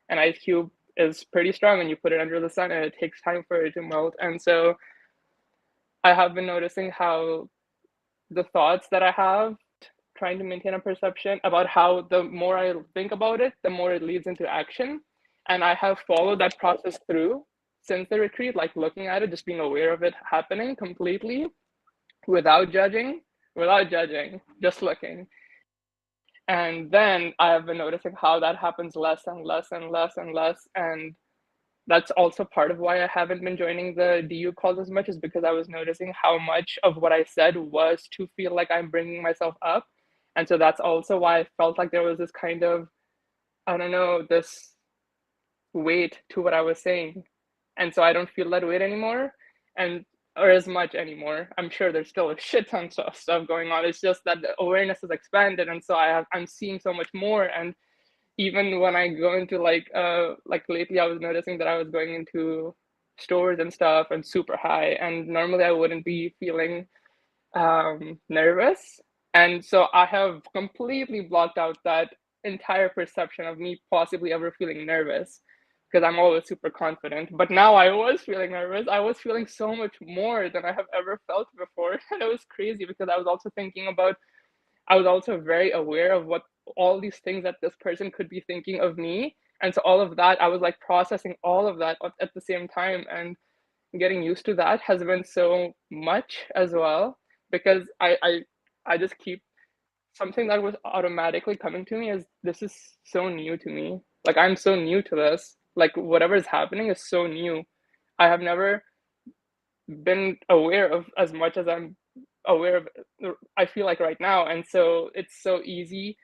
An ice cube is pretty strong, and you put it under the sun and it takes time for it to melt. And so I have been noticing how the thoughts that I have, trying to maintain a perception about how the more I think about it, the more it leads into action. And I have followed that process through since the retreat, like looking at it, just being aware of it happening completely without judging, just looking. And then I have been noticing how that happens less and less and less and less. And that's also part of why I haven't been joining the DU calls as much, is because I was noticing how much of what I said was to feel like I'm bringing myself up. And so that's also why I felt like there was this kind of, I don't know, this weight to what I was saying. And so I don't feel that weight anymore, and or as much anymore. I'm sure there's still a shit ton of stuff going on. It's just that the awareness has expanded, and so I'm seeing so much more. And even when I go into like lately, I was noticing that I was going into stores and stuff and super high, and normally I wouldn't be feeling nervous. And so I have completely blocked out that entire perception of me possibly ever feeling nervous, because I'm always super confident. But now I was feeling nervous. I was feeling so much more than I have ever felt before. And it was crazy, because I was also thinking about, I was also very aware of what all these things that this person could be thinking of me. And so all of that, I was like processing all of that at the same time. And getting used to that has been so much as well, because I just keep, something that was automatically coming to me is, this is so new to me. Like, I'm so new to this. Like, whatever is happening is so new. I have never been aware of as much as I'm aware of, I feel like right now. And so it's so easy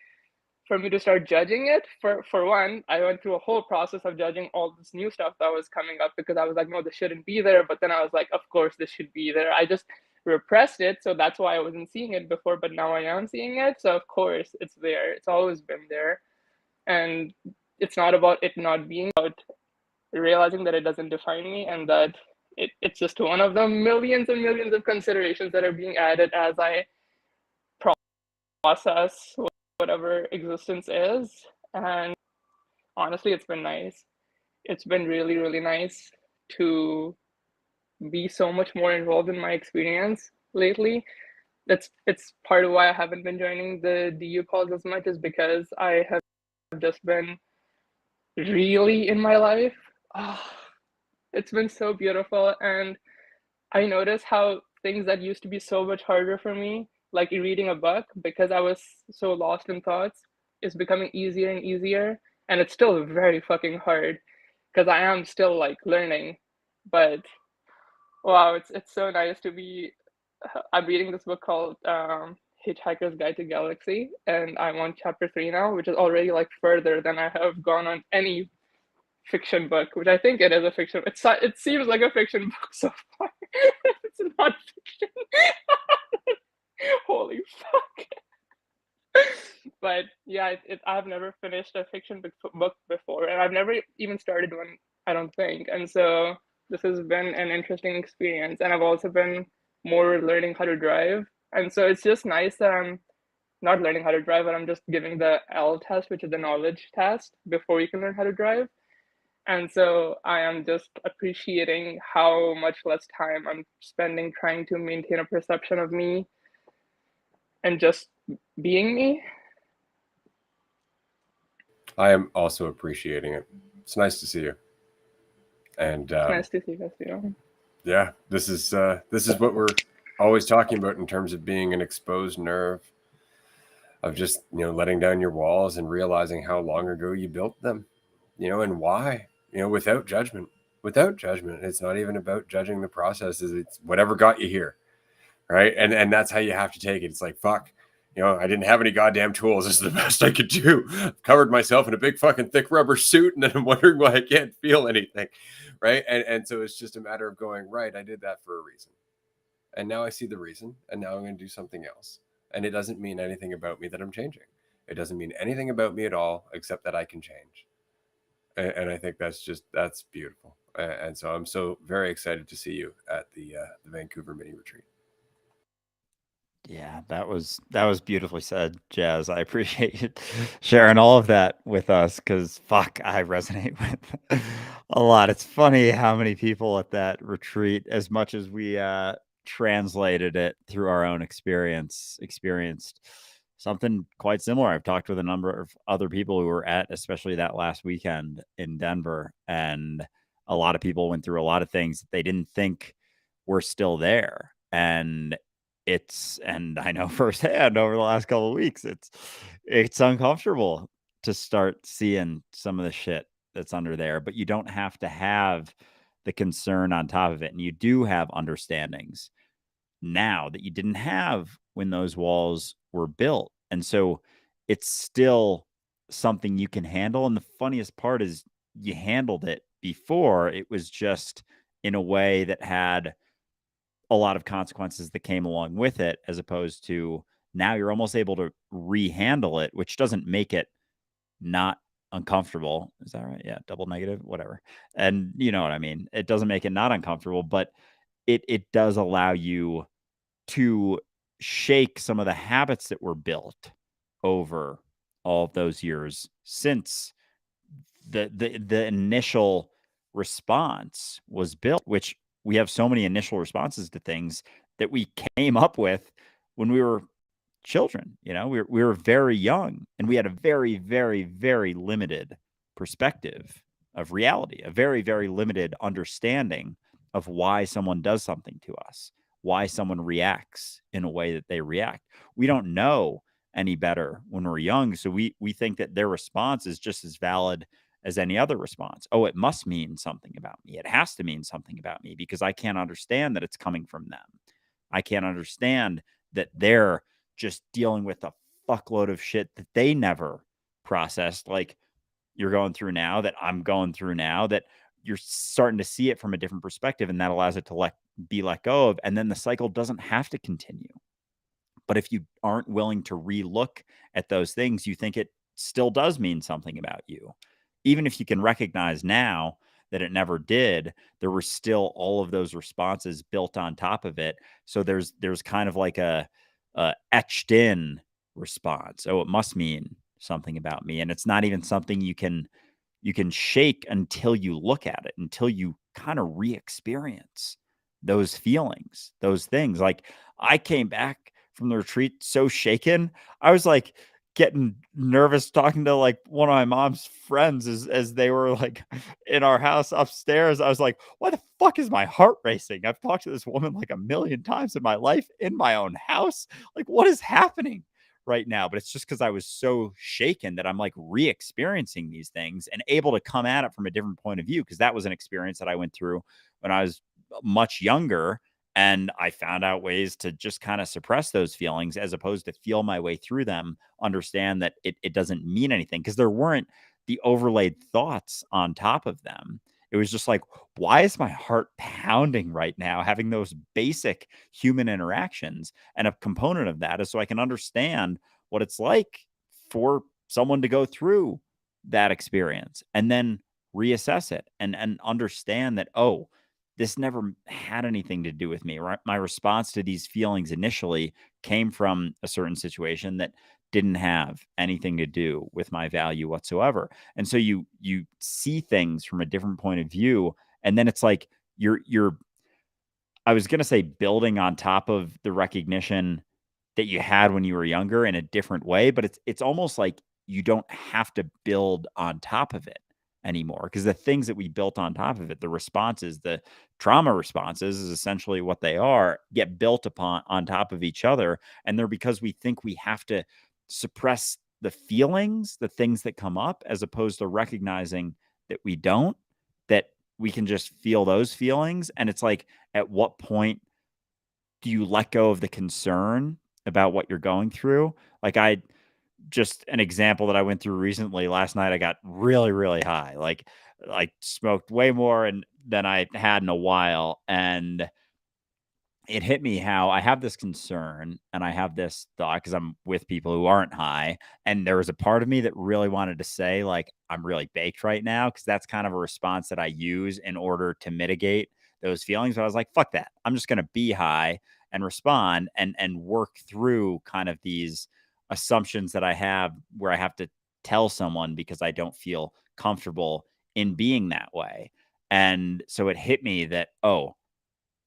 for me to start judging it. For one, I went through a whole process of judging all this new stuff that was coming up, because I was like, no, this shouldn't be there. But then I was like, of course this should be there. I just repressed it, so that's why I wasn't seeing it before, but now I am seeing it. So of course it's there. It's always been there. And it's not about it not being, about realizing that it doesn't define me, and that it's just one of the millions and millions of considerations that are being added as I process whatever existence is. And honestly, it's been nice. It's been really, really nice to be so much more involved in my experience lately. It's part of why I haven't been joining the DU calls as much, is because I have just been really in my life. Oh, it's been so beautiful. And I notice how things that used to be so much harder for me, like reading a book, because I was so lost in thoughts, is becoming easier and easier. And it's still very fucking hard, because I am still like learning. But wow, it's so nice to be. I'm reading this book called Hitchhiker's Guide to Galaxy, and I'm on chapter 3 now, which is already like further than I have gone on any fiction book, which I think it is a fiction. It seems like a fiction book so far. It's not fiction. Holy fuck. But yeah, I've never finished a fiction book before, and I've never even started one, I don't think. And so this has been an interesting experience. And I've also been more learning how to drive. And so it's just nice that I'm not learning how to drive, but I'm just giving the L test, which is the knowledge test, before you can learn how to drive. And so I am just appreciating how much less time I'm spending trying to maintain a perception of me and just being me. I am also appreciating it. It's nice to see you. And It's nice to see you too. Yeah, this is what we're always talking about in terms of being an exposed nerve, of just, letting down your walls and realizing how long ago you built them, and why, without judgment. It's not even about judging the processes. It's whatever got you here, right? And that's how you have to take it. It's like, fuck, I didn't have any goddamn tools. This is the best I could do. I've covered myself in a big fucking thick rubber suit, and then I'm wondering why I can't feel anything, right? And so it's just a matter of going, right, I did that for a reason. And now I see the reason, and now I'm going to do something else. And it doesn't mean anything about me that I'm changing. It doesn't mean anything about me at all, except that I can change. And I think that's beautiful. And so I'm so very excited to see you at the Vancouver mini retreat. Yeah, that was beautifully said, Jazz. I appreciate you sharing all of that with us because fuck, I resonate with a lot. It's funny how many people at that retreat, as much as we translated it through our own experienced something quite similar. I've talked with a number of other people who were at, especially that last weekend in Denver, and a lot of people went through a lot of things that they didn't think were still there. And I know firsthand over the last couple of weeks, it's uncomfortable to start seeing some of the shit that's under there, but you don't have to have the concern on top of it. And you do have understandings now that you didn't have when those walls were built. And so it's still something you can handle. And the funniest part is you handled it before. It was just in a way that had a lot of consequences that came along with it, as opposed to now you're almost able to rehandle it, which doesn't make it not uncomfortable. Is that right? Yeah, double negative, whatever. And you know what I mean? It doesn't make it not uncomfortable, but it does allow you to shake some of the habits that were built over all of those years since the initial response was built, which we have so many initial responses to things that we came up with when we were children. We were very young, and we had a very, very, very limited perspective of reality, a very, very limited understanding of why someone does something to us, why someone reacts in a way that they react. We don't know any better when we're young, so we think that their response is just as valid as any other response. Oh, it must mean something about me. It has to mean something about me because I can't understand that it's coming from them. I can't understand that they're just dealing with a fuckload of shit that they never processed, like you're going through now, that I'm going through now, that you're starting to see it from a different perspective, and that allows it to be let go of, and then the cycle doesn't have to continue. But if you aren't willing to relook at those things, you think it still does mean something about you. Even if you can recognize now that it never did, there were still all of those responses built on top of it. So there's kind of like a etched in response. Oh, it must mean something about me. And it's not even something you can shake until you look at it, until you kind of re-experience those feelings, those things. Like I came back from the retreat so shaken. I was like getting nervous talking to like one of my mom's friends as they were like in our house upstairs. I was like, why the fuck is my heart racing? I've talked to this woman like a million times in my life in my own house. Like, what is happening right now? But it's just because I was so shaken that I'm like re-experiencing these things and able to come at it from a different point of view, because that was an experience that I went through when I was much younger. And I found out ways to just kind of suppress those feelings as opposed to feel my way through them, understand that it doesn't mean anything because there weren't the overlaid thoughts on top of them. It was just like, why is my heart pounding right now? Having those basic human interactions. And a component of that is so I can understand what it's like for someone to go through that experience and then reassess it and understand that, oh, this never had anything to do with me. Right? My response to these feelings initially came from a certain situation that didn't have anything to do with my value whatsoever. And so you see things from a different point of view, and then it's like you're I was going to say building on top of the recognition that you had when you were younger in a different way, but it's almost like you don't have to build on top of it anymore, because the things that we built on top of it, the responses, the trauma responses is essentially what they are, get built upon on top of each other. And they're because we think we have to suppress the feelings, the things that come up, as opposed to recognizing that we don't, that we can just feel those feelings. And it's like, at what point do you let go of the concern about what you're going through? Like just an example that I went through recently. Last night I got really, really high. Like smoked way more than I had in a while. And it hit me how I have this concern and I have this thought because I'm with people who aren't high. And there was a part of me that really wanted to say, like, I'm really baked right now, because that's kind of a response that I use in order to mitigate those feelings. But I was like, fuck that. I'm just going to be high and respond and work through kind of these assumptions that I have where I have to tell someone because I don't feel comfortable in being that way. And so it hit me that, oh,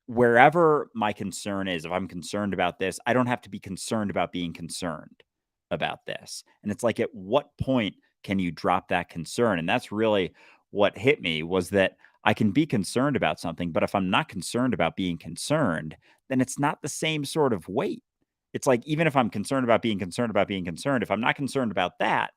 wherever my concern is, if I'm concerned about this, I don't have to be concerned about being concerned about this. And it's like, at what point can you drop that concern? And that's really what hit me, was that I can be concerned about something, but if I'm not concerned about being concerned, then it's not the same sort of weight. It's like, even if I'm concerned about being concerned about being concerned, if I'm not concerned about that,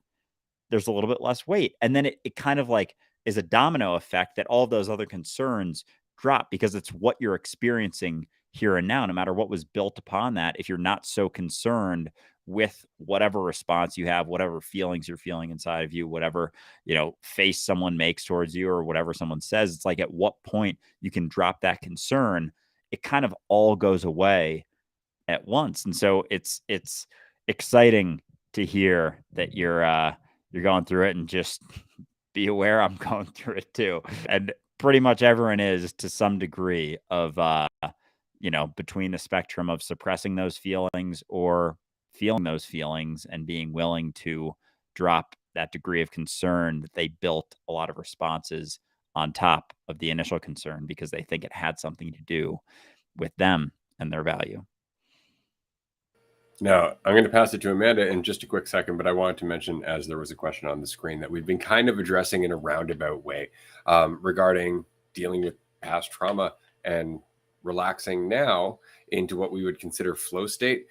there's a little bit less weight. And then it kind of like is a domino effect that all of those other concerns drop, because it's what you're experiencing here and now, no matter what was built upon that. If you're not so concerned with whatever response you have, whatever feelings you're feeling inside of you, whatever, face someone makes towards you or whatever someone says, it's like, at what point you can drop that concern, it kind of all goes away at once. And so it's exciting to hear that you're going through it, and just be aware I'm going through it too. And pretty much everyone is, to some degree, of between the spectrum of suppressing those feelings or feeling those feelings and being willing to drop that degree of concern that they built a lot of responses on top of the initial concern because they think it had something to do with them and their value. Now, I'm going to pass it to Amanda in just a quick second, but I wanted to mention, as there was a question on the screen, that we've been kind of addressing in a roundabout way regarding dealing with past trauma and relaxing now into what we would consider flow state.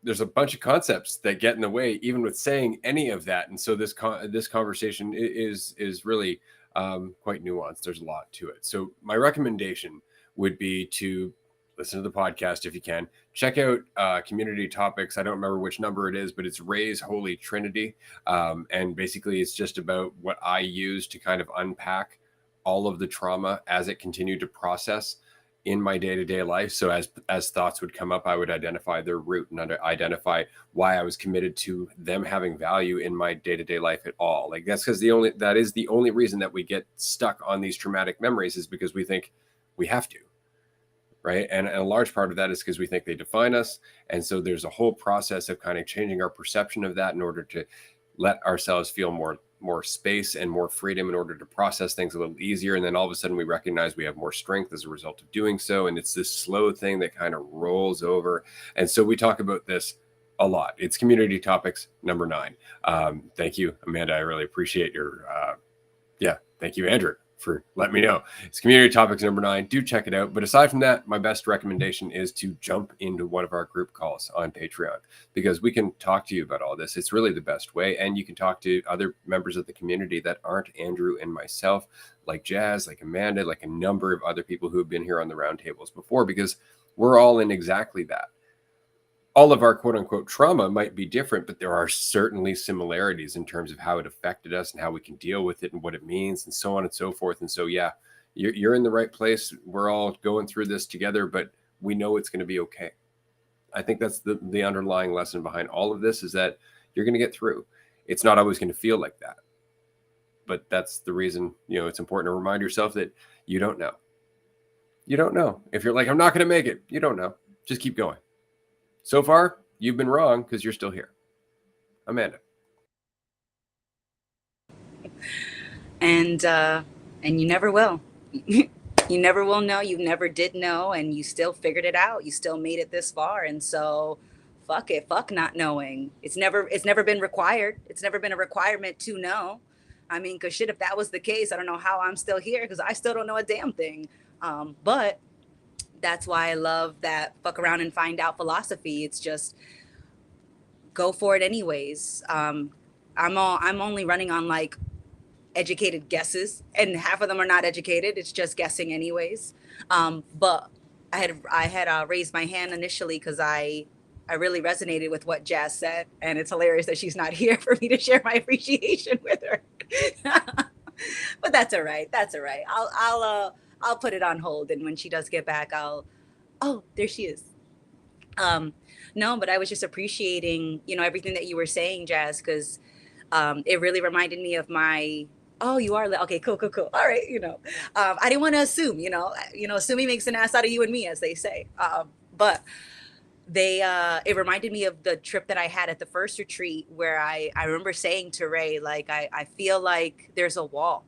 There's a bunch of concepts that get in the way, even with saying any of that. And so this conversation is really quite nuanced. There's a lot to it. So my recommendation would be to listen to the podcast if you can. Check out community topics. I don't remember which number it is, but it's Ray's Holy Trinity. And basically it's just about what I use to kind of unpack all of the trauma as it continued to process in my day-to-day life. So as thoughts would come up, I would identify their root and identify why I was committed to them having value in my day-to-day life at all. Like, that's because that is the only reason that we get stuck on these traumatic memories, is because we think we have to. Right. And a large part of that is because we think they define us. And so there's a whole process of kind of changing our perception of that in order to let ourselves feel more space and more freedom in order to process things a little easier. And then all of a sudden we recognize we have more strength as a result of doing so. And it's this slow thing that kind of rolls over. And so we talk about this a lot. It's community topics number 9. Thank you, Amanda. I really appreciate your thank you, Andrew, for letting me know. It's community topics number 9. Do check it out. But aside from that, my best recommendation is to jump into one of our group calls on Patreon, because we can talk to you about all this. It's really the best way. And you can talk to other members of the community that aren't Andrew and myself, like Jazz, like Amanda, like a number of other people who have been here on the roundtables before, because we're all in exactly that. All of our quote unquote trauma might be different, but there are certainly similarities in terms of how it affected us and how we can deal with it and what it means and so on and so forth. And so, yeah, you're in the right place. We're all going through this together, but we know it's going to be okay. I think that's the underlying lesson behind all of this, is that you're going to get through. It's not always going to feel like that, but that's the reason, it's important to remind yourself that you don't know. You don't know. If you're like, I'm not going to make it, you don't know. Just keep going. So far, you've been wrong because you're still here. Amanda. And you never will. You never will know. You never did know, and you still figured it out. You still made it this far. And so fuck it. Fuck not knowing. It's never been required. It's never been a requirement to know. I mean, because shit, if that was the case, I don't know how I'm still here, because I still don't know a damn thing. But that's why I love that fuck around and find out philosophy. It's just go for it anyways. I'm only running on like educated guesses, and half of them are not educated. It's just guessing anyways. But I had raised my hand initially because I really resonated with what Jazz said, and it's hilarious that she's not here for me to share my appreciation with her. But that's all right. That's all right. I'll put it on hold, and when she does get back, I'll. Oh, there she is. Um, no, but I was just appreciating, everything that you were saying, Jazz, because it really reminded me of my. Oh, you are okay. Cool, cool, cool. All right, I didn't want to assume. Assuming makes an ass out of you and me, as they say. But it reminded me of the trip that I had at the first retreat where I remember saying to Ray, like, I feel like there's a wall.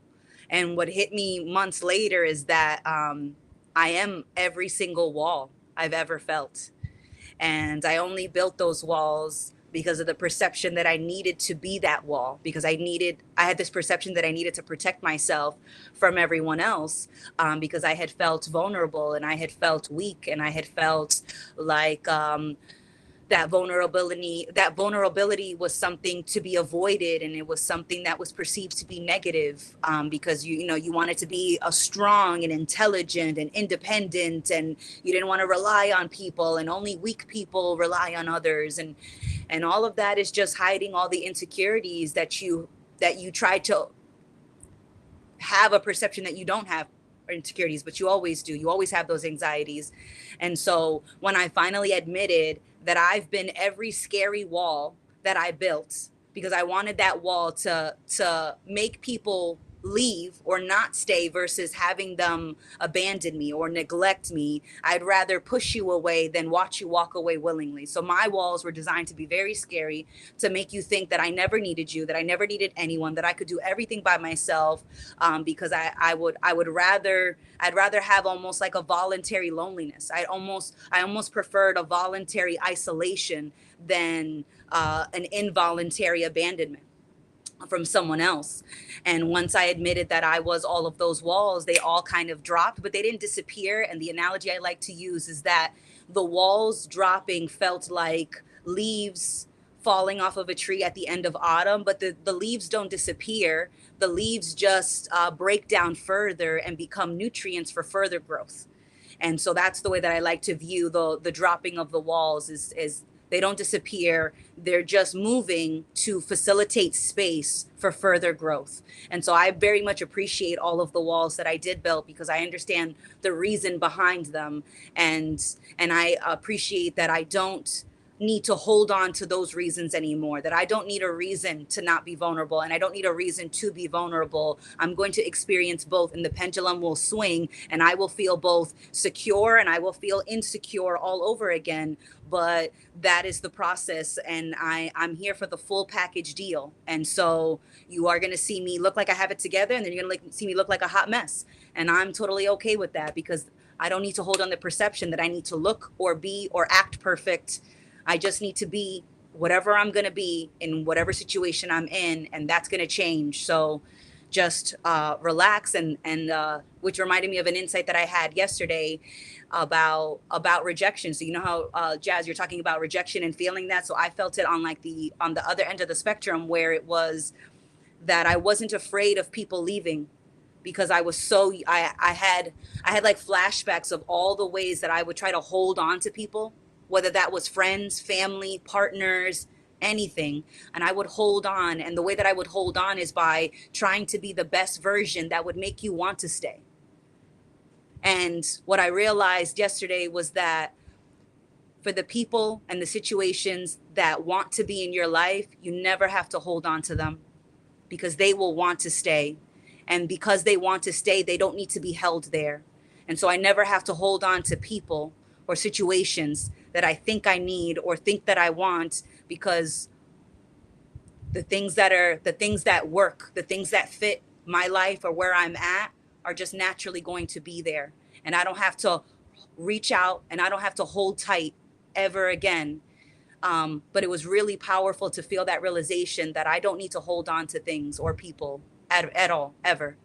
And what hit me months later is that I am every single wall I've ever felt. And I only built those walls because of the perception that I needed to be that wall, because I had this perception that I needed to protect myself from everyone else, because I had felt vulnerable and I had felt weak and I had felt like that vulnerability was something to be avoided, and it was something that was perceived to be negative, because you wanted to be a strong and intelligent and independent, and you didn't want to rely on people, and only weak people rely on others, and all of that is just hiding all the insecurities that you try to have a perception that you don't have insecurities, but you always do. You always have those anxieties. And so when I finally admitted that I've been every scary wall that I built, because I wanted that wall to make people leave or not stay versus having them abandon me or neglect me. I'd rather push you away than watch you walk away willingly. So my walls were designed to be very scary, to make you think that I never needed you, that I never needed anyone, that I could do everything by myself, because I'd rather have almost like a voluntary loneliness. I almost preferred a voluntary isolation than an involuntary abandonment from someone else. And once I admitted that I was all of those walls, they all kind of dropped, but they didn't disappear. And the analogy I like to use is that the walls dropping felt like leaves falling off of a tree at the end of autumn, but the leaves don't disappear. The leaves just break down further and become nutrients for further growth. And so that's the way that I like to view the dropping of the walls, is they don't disappear. They're just moving to facilitate space for further growth. And so I very much appreciate all of the walls that I did build, because I understand the reason behind them. And I appreciate that I don't need to hold on to those reasons anymore, that I don't need a reason to not be vulnerable, and I don't need a reason to be vulnerable. I'm going to experience both, and the pendulum will swing, and I will feel both secure and I will feel insecure all over again. But that is the process, and I'm here for the full package deal. And so you are going to see me look like I have it together, and then you're going to see me look like a hot mess. And I'm totally okay with that, because I don't need to hold on the perception that I need to look or be or act perfect. I just need to be whatever I'm going to be in whatever situation I'm in, and that's going to change. So just relax, and which reminded me of an insight that I had yesterday about rejection. So you know how, Jazz, you're talking about rejection and feeling that. So I felt it on the other end of the spectrum, where it was that I wasn't afraid of people leaving, because I was I had like flashbacks of all the ways that I would try to hold on to people, whether that was friends, family, partners, anything. And I would hold on. And the way that I would hold on is by trying to be the best version that would make you want to stay. And what I realized yesterday was that for the people and the situations that want to be in your life, you never have to hold on to them, because they will want to stay. And because they want to stay, they don't need to be held there. And so I never have to hold on to people or situations that I think I need or think that I want, because the things that work, the things that fit my life or where I'm at, are just naturally going to be there. And I don't have to reach out, and I don't have to hold tight ever again. But it was really powerful to feel that realization that I don't need to hold on to things or people at all, ever.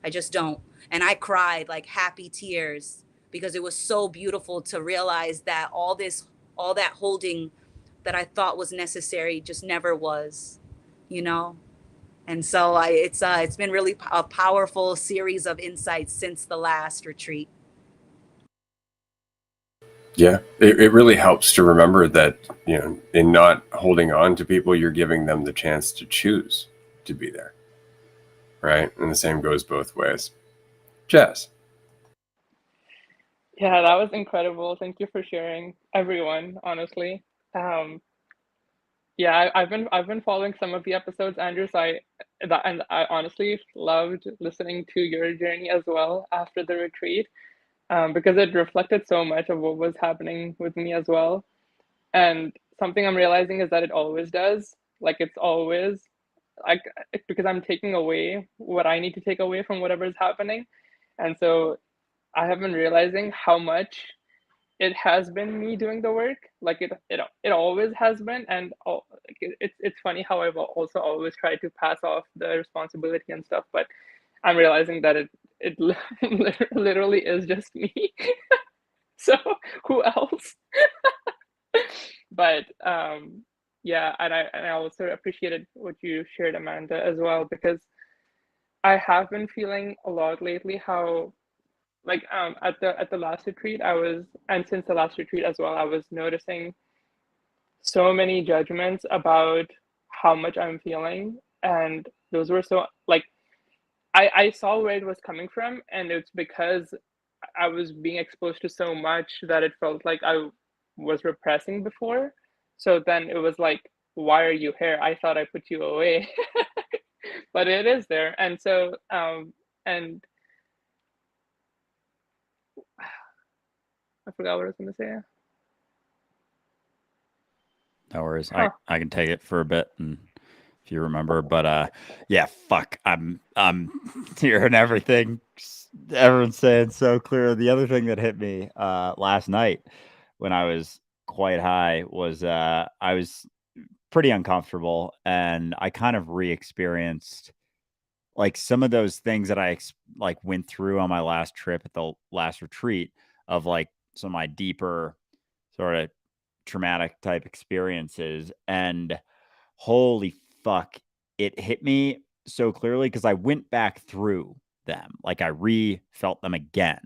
I just don't. And I cried like happy tears, because it was so beautiful to realize that all that holding that I thought was necessary just never was, you know? And so it's been really a powerful series of insights since the last retreat. Yeah, it really helps to remember that, in not holding on to people, you're giving them the chance to choose to be there. Right? And the same goes both ways. Jess. Yeah, that was incredible. Thank you for sharing, everyone, honestly. Um, yeah, I've been following some of the episodes, Andrew, and I honestly loved listening to your journey as well after the retreat, because it reflected so much of what was happening with me as well. And something I'm realizing is that it always does. Like it's always like because I'm taking away what I need to take away from whatever is happening. And so I have been realizing how much it has been me doing the work. Like it always has been. And like it's funny how I've also always tried to pass off the responsibility and stuff, but I'm realizing that it literally is just me. So who else? But yeah, and I also appreciated what you shared, Amanda, as well, because I have been feeling a lot lately how like at the last retreat I was, and since the last retreat as well, I was noticing so many judgments about how much I'm feeling, and those were so like I saw where it was coming from, and it's because I was being exposed to so much that it felt like I was repressing before. So then it was like, why are you here? I thought I put you away. But it is there. And so and I forgot what I was gonna say. No worries. Huh. I can take it for a bit, and if you remember, but yeah, fuck. I'm hearing everything everyone's saying so clear. The other thing that hit me last night when I was quite high was I was pretty uncomfortable, and I kind of re-experienced like some of those things that like went through on my last trip at the last retreat of like some of my deeper sort of traumatic type experiences. And holy fuck, it hit me so clearly because I went back through them. Like I felt them again.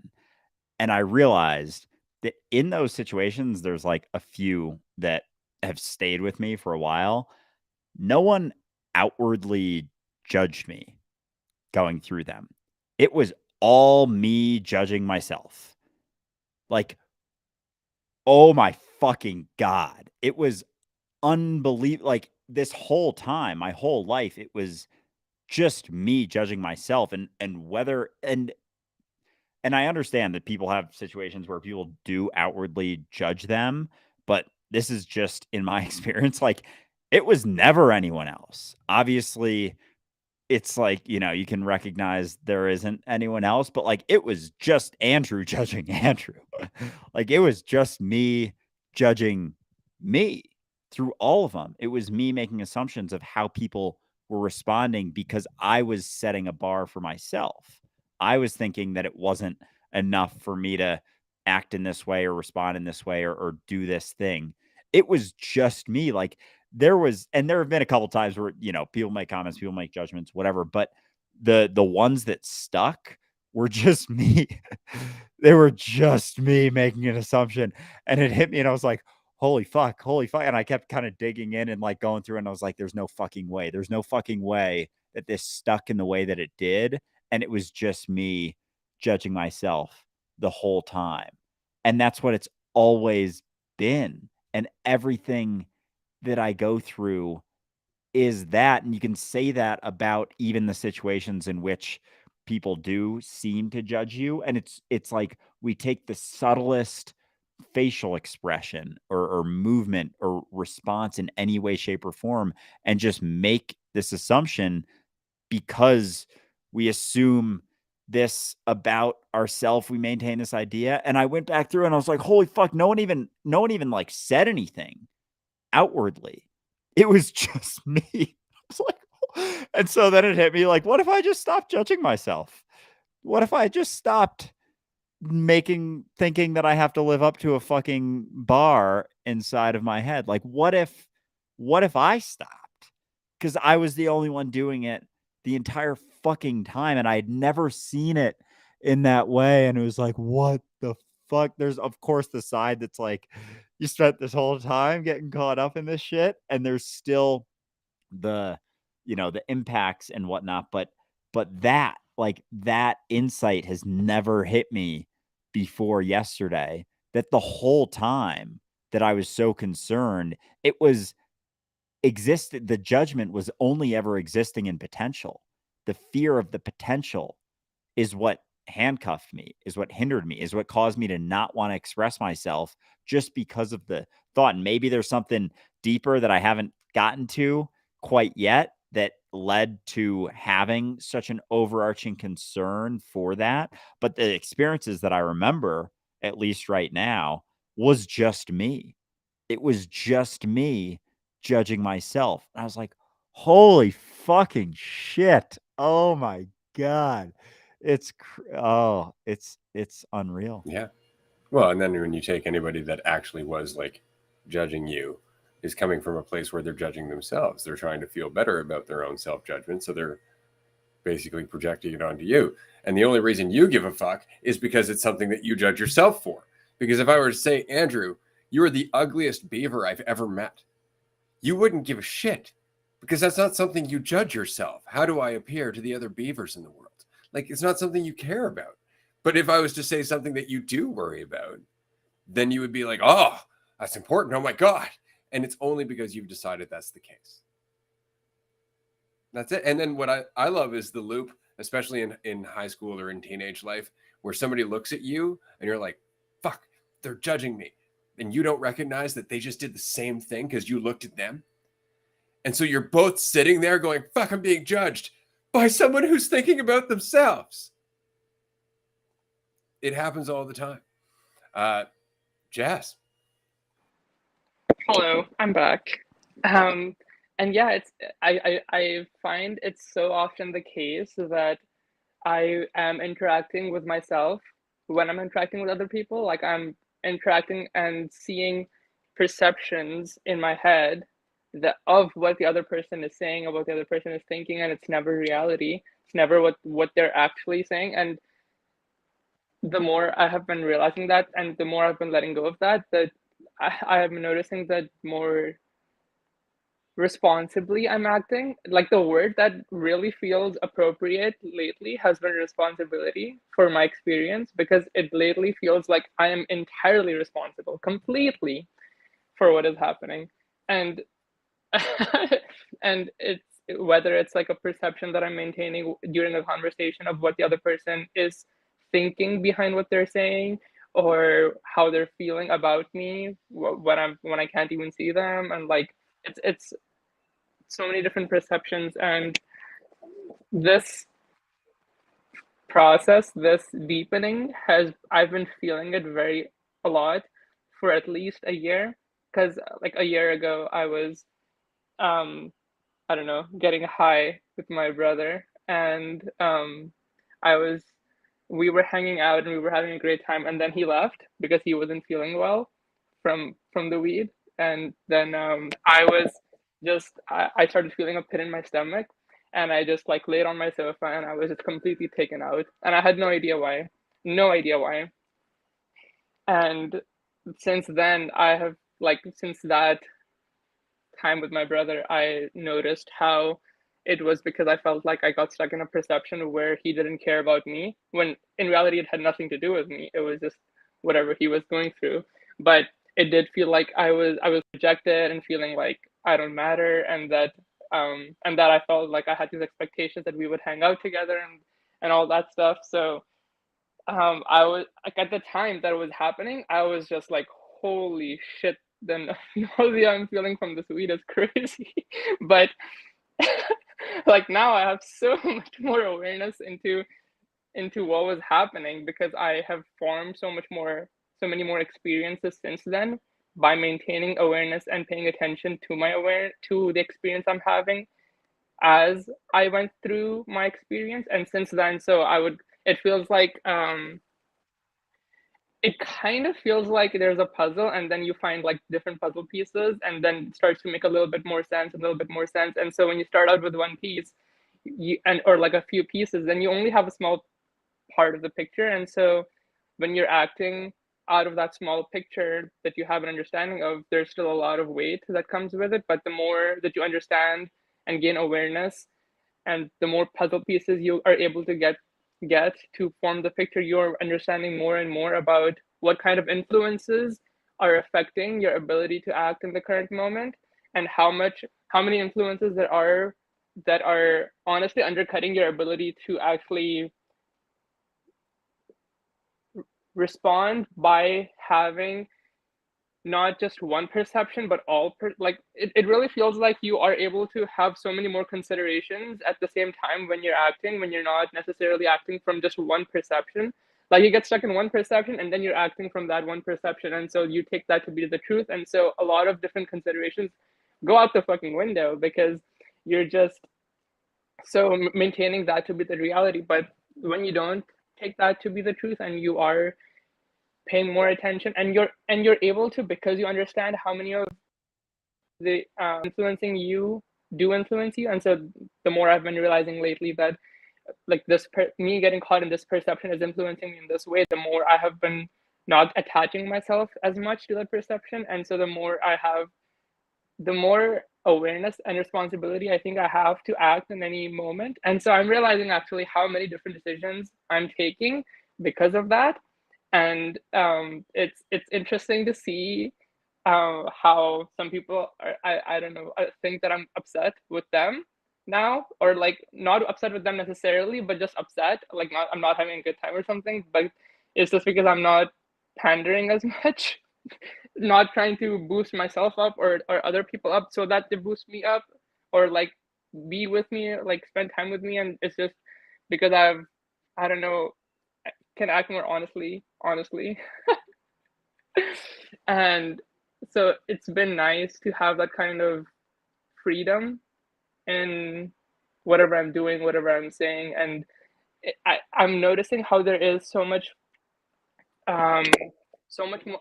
And I realized that in those situations, there's like a few that have stayed with me for a while. No one outwardly judged me going through them. It was all me judging myself. Like, oh my fucking God. It was unbelievable. Like this whole time, my whole life, it was just me judging myself and whether and I understand that people have situations where people do outwardly judge them, but this is just in my experience, like it was never anyone else. Obviously, it's like, you can recognize there isn't anyone else, but like it was just Andrew judging Andrew. Like it was just me judging me through all of them. It was me making assumptions of how people were responding because I was setting a bar for myself. I was thinking that it wasn't enough for me to act in this way or respond in this way or do this thing. It was just me. Like there have been a couple times where, people make comments, people make judgments, whatever, but the ones that stuck were just me. They were just me making an assumption, and it hit me and I was like, holy fuck. And I kept kind of digging in and like going through and I was like, there's no fucking way. There's no fucking way that this stuck in the way that it did. And it was just me judging myself the whole time. And that's what it's always been. And everything that I go through is that. And you can say that about even the situations in which people do seem to judge you. And it's like we take the subtlest facial expression or movement or response in any way, shape, or form and just make this assumption because we assume this about ourselves. We maintain this idea. And I went back through and I was like, holy fuck, no one even like said anything outwardly. It was just me. I was like, and so then it hit me like, what if I just stopped judging myself? What if I just stopped thinking that I have to live up to a fucking bar inside of my head? Like, what if I stopped? Because I was the only one doing it the entire fucking time, and I had never seen it in that way. And it was like, what the fuck? There's of course the side that's like, you spent this whole time getting caught up in this shit, and there's still the, the impacts and whatnot, but that, like, that insight has never hit me before yesterday, that the whole time that I was so concerned, it was the judgment was only ever existing in potential. The fear of the potential is what handcuffed me, is what hindered me, is what caused me to not want to express myself, just because of the thought. And maybe there's something deeper that I haven't gotten to quite yet that led to having such an overarching concern for that. But the experiences that I remember, at least right now, was just me. It was just me judging myself. And I was like, holy fucking shit. Oh my God. It's unreal. Yeah. Well, and then when you take anybody that actually was like judging you, is coming from a place where they're judging themselves. They're trying to feel better about their own self-judgment. So they're basically projecting it onto you. And the only reason you give a fuck is because it's something that you judge yourself for. Because if I were to say, Andrew, you are the ugliest beaver I've ever met, you wouldn't give a shit, because that's not something you judge yourself. How do I appear to the other beavers in the world? Like, it's not something you care about. But if I was to say something that you do worry about, then you would be like, oh, that's important. Oh my God. And it's only because you've decided that's the case. That's it. And then what I love is the loop, especially in high school or in teenage life, where somebody looks at you and you're like, fuck, they're judging me. And you don't recognize that they just did the same thing because you looked at them. And so you're both sitting there going, fuck, I'm being judged by someone who's thinking about themselves. It happens all the time. Jazz. Hello, I'm back. And yeah, I find it's so often the case that I am interacting with myself when I'm interacting with other people. Like, I'm interacting and seeing perceptions in my head of what the other person is saying, or what the other person is thinking, and it's never reality. It's never what they're actually saying. And the more I have been realizing that, and the more I've been letting go of that, I have been noticing that more responsibly I'm acting. Like, the word that really feels appropriate lately has been responsibility for my experience, because it lately feels like I am entirely responsible, completely, for what is happening. And and it's, whether it's like a perception that I'm maintaining during a conversation of what the other person is thinking behind what they're saying, or how they're feeling about me when I can't even see them. And like, it's so many different perceptions. And this process, this deepening, I've been feeling it a lot for at least a year. Because like a year ago, I was I don't know, getting high with my brother, and I was we were hanging out and we were having a great time, and then he left because he wasn't feeling well from the weed. And then I started feeling a pit in my stomach, and I just like laid on my sofa, and I was just completely taken out, and I had no idea why. No idea why. And since then, since that time with my brother, I noticed how it was because I felt like I got stuck in a perception where he didn't care about me, when in reality it had nothing to do with me. It was just whatever he was going through. But it did feel like I was rejected, and feeling like I don't matter, and that I felt like I had these expectations that we would hang out together, and all that stuff. So I was like, at the time that it was happening, I was just like, holy shit, the nausea I'm feeling from this weed is crazy. But like, now I have so much more awareness into what was happening, because I have formed so many more experiences since then, by maintaining awareness and paying attention to the experience I'm having as I went through my experience. And since then, it feels like it kind of feels like there's a puzzle, and then you find like different puzzle pieces, and then it starts to make a little bit more sense, a little bit more sense. And so when you start out with one piece, or like a few pieces, then you only have a small part of the picture. And so when you're acting out of that small picture that you have an understanding of, there's still a lot of weight that comes with it. But the more that you understand and gain awareness, and the more puzzle pieces you are able to get to form the picture, you're understanding more and more about what kind of influences are affecting your ability to act in the current moment, and how many influences there are that are honestly undercutting your ability to actually respond by having not just one perception, but like it really feels like you are able to have so many more considerations at the same time when you're acting, when you're not necessarily acting from just one perception. Like you get stuck in one perception and then you're acting from that one perception, and so you take that to be the truth, and so a lot of different considerations go out the fucking window because you're just so maintaining that to be the reality. But when you don't take that to be the truth and you are paying more attention, and you're able to, because you understand how many of the influencing you do influence you. And so the more I've been realizing lately that like me getting caught in this perception is influencing me in this way, the more I have been not attaching myself as much to that perception. And so the more I have, the more awareness and responsibility I think I have to act in any moment. And so I'm realizing actually how many different decisions I'm taking because of that. And it's interesting to see how some people are, I don't know, I think that I'm upset with them now, or like not upset with them necessarily, but just upset, like I'm not having a good time or something. But it's just because I'm not pandering as much, not trying to boost myself up or other people up so that they boost me up, or like be with me, like spend time with me. And it's just because I don't know, can act more honestly. And so it's been nice to have that kind of freedom in whatever I'm doing, whatever I'm saying. And I'm noticing how there is so much more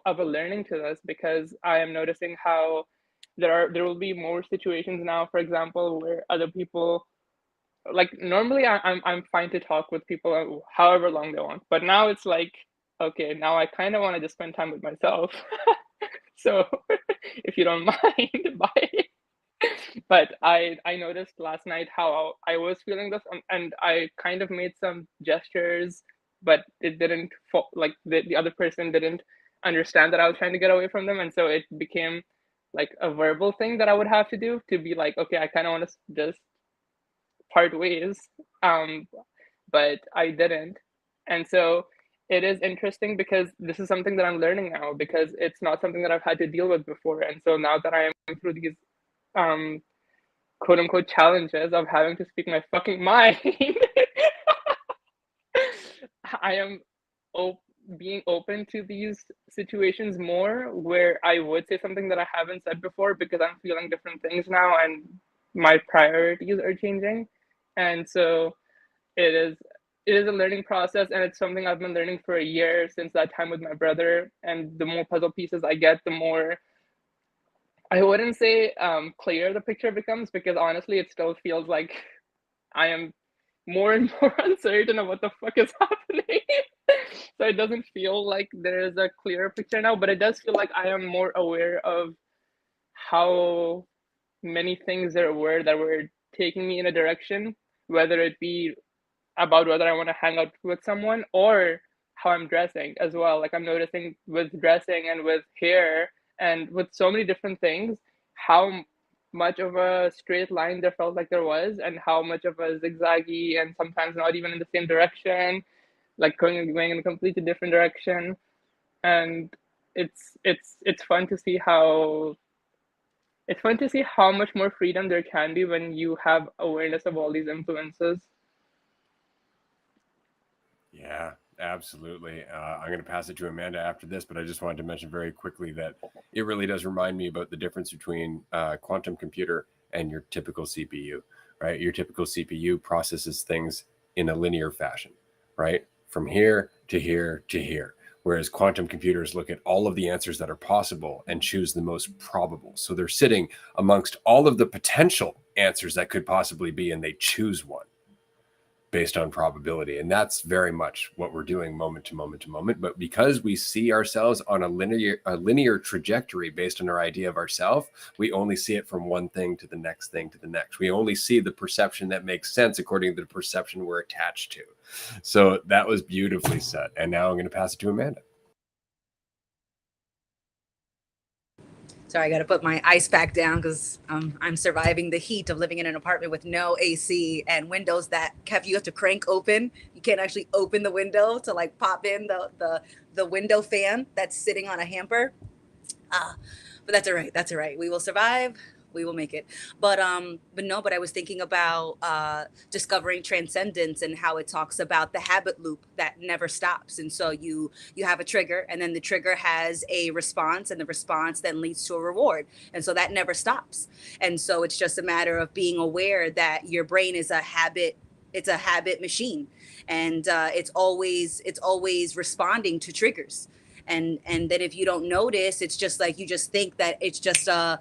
of a learning to this, because I am noticing how there will be more situations now, for example, where other people, like normally I'm fine to talk with people however long they want, but now it's like, okay, now I kind of want to just spend time with myself. So if you don't mind, bye. But I noticed last night how I was feeling this, and I kind of made some gestures, but it didn't like the other person didn't understand that I was trying to get away from them, and so it became like a verbal thing that I would have to do to be like, okay, I kind of want to just part ways, but I didn't. And so it is interesting because this is something that I'm learning now, because it's not something that I've had to deal with before. And so now that I am through these quote unquote challenges of having to speak my fucking mind, I am being open to these situations more, where I would say something that I haven't said before because I'm feeling different things now and my priorities are changing. And so it is a learning process, and it's something I've been learning for a year since that time with my brother. And the more puzzle pieces I get, the more, I wouldn't say clear the picture becomes, because honestly it still feels like I am more and more uncertain of what the fuck is happening. So it doesn't feel like there is a clear picture now, but it does feel like I am more aware of how many things there were that were taking me in a direction, whether it be about whether I want to hang out with someone or how I'm dressing as well. Like I'm noticing with dressing and with hair and with so many different things, how much of a straight line there felt like there was, and how much of a zigzaggy and sometimes not even in the same direction, like going in a completely different direction. And it's fun to see how much more freedom there can be when you have awareness of all these influences. Yeah, absolutely. I'm going to pass it to Amanda after this, but I just wanted to mention very quickly that it really does remind me about the difference between quantum computer and your typical CPU, right? Your typical CPU processes things in a linear fashion, right? From here to here to here. Whereas quantum computers look at all of the answers that are possible and choose the most probable. So they're sitting amongst all of the potential answers that could possibly be, and they choose one. based on probability. And that's very much what we're doing moment to moment to moment. But because we see ourselves on a linear trajectory based on our idea of ourselves, we only see it from one thing to the next thing to the next. We only see the perception that makes sense according to the perception we're attached to. So that was beautifully said. And now I'm going to pass it to Amanda. Sorry, I got to put my ice pack down because I'm surviving the heat of living in an apartment with no AC and windows that you have to crank open. You can't actually open the window to like pop in the window fan that's sitting on a hamper. But that's all right. That's all right. We will survive. We will make it. But I was thinking about discovering transcendence and how it talks about the habit loop that never stops. And so you have a trigger, and then the trigger has a response, and the response then leads to a reward. And so that never stops. And so it's just a matter of being aware that your brain is a habit. It's a habit machine, and it's always responding to triggers. And then if you don't notice, it's just like you just think that it's just a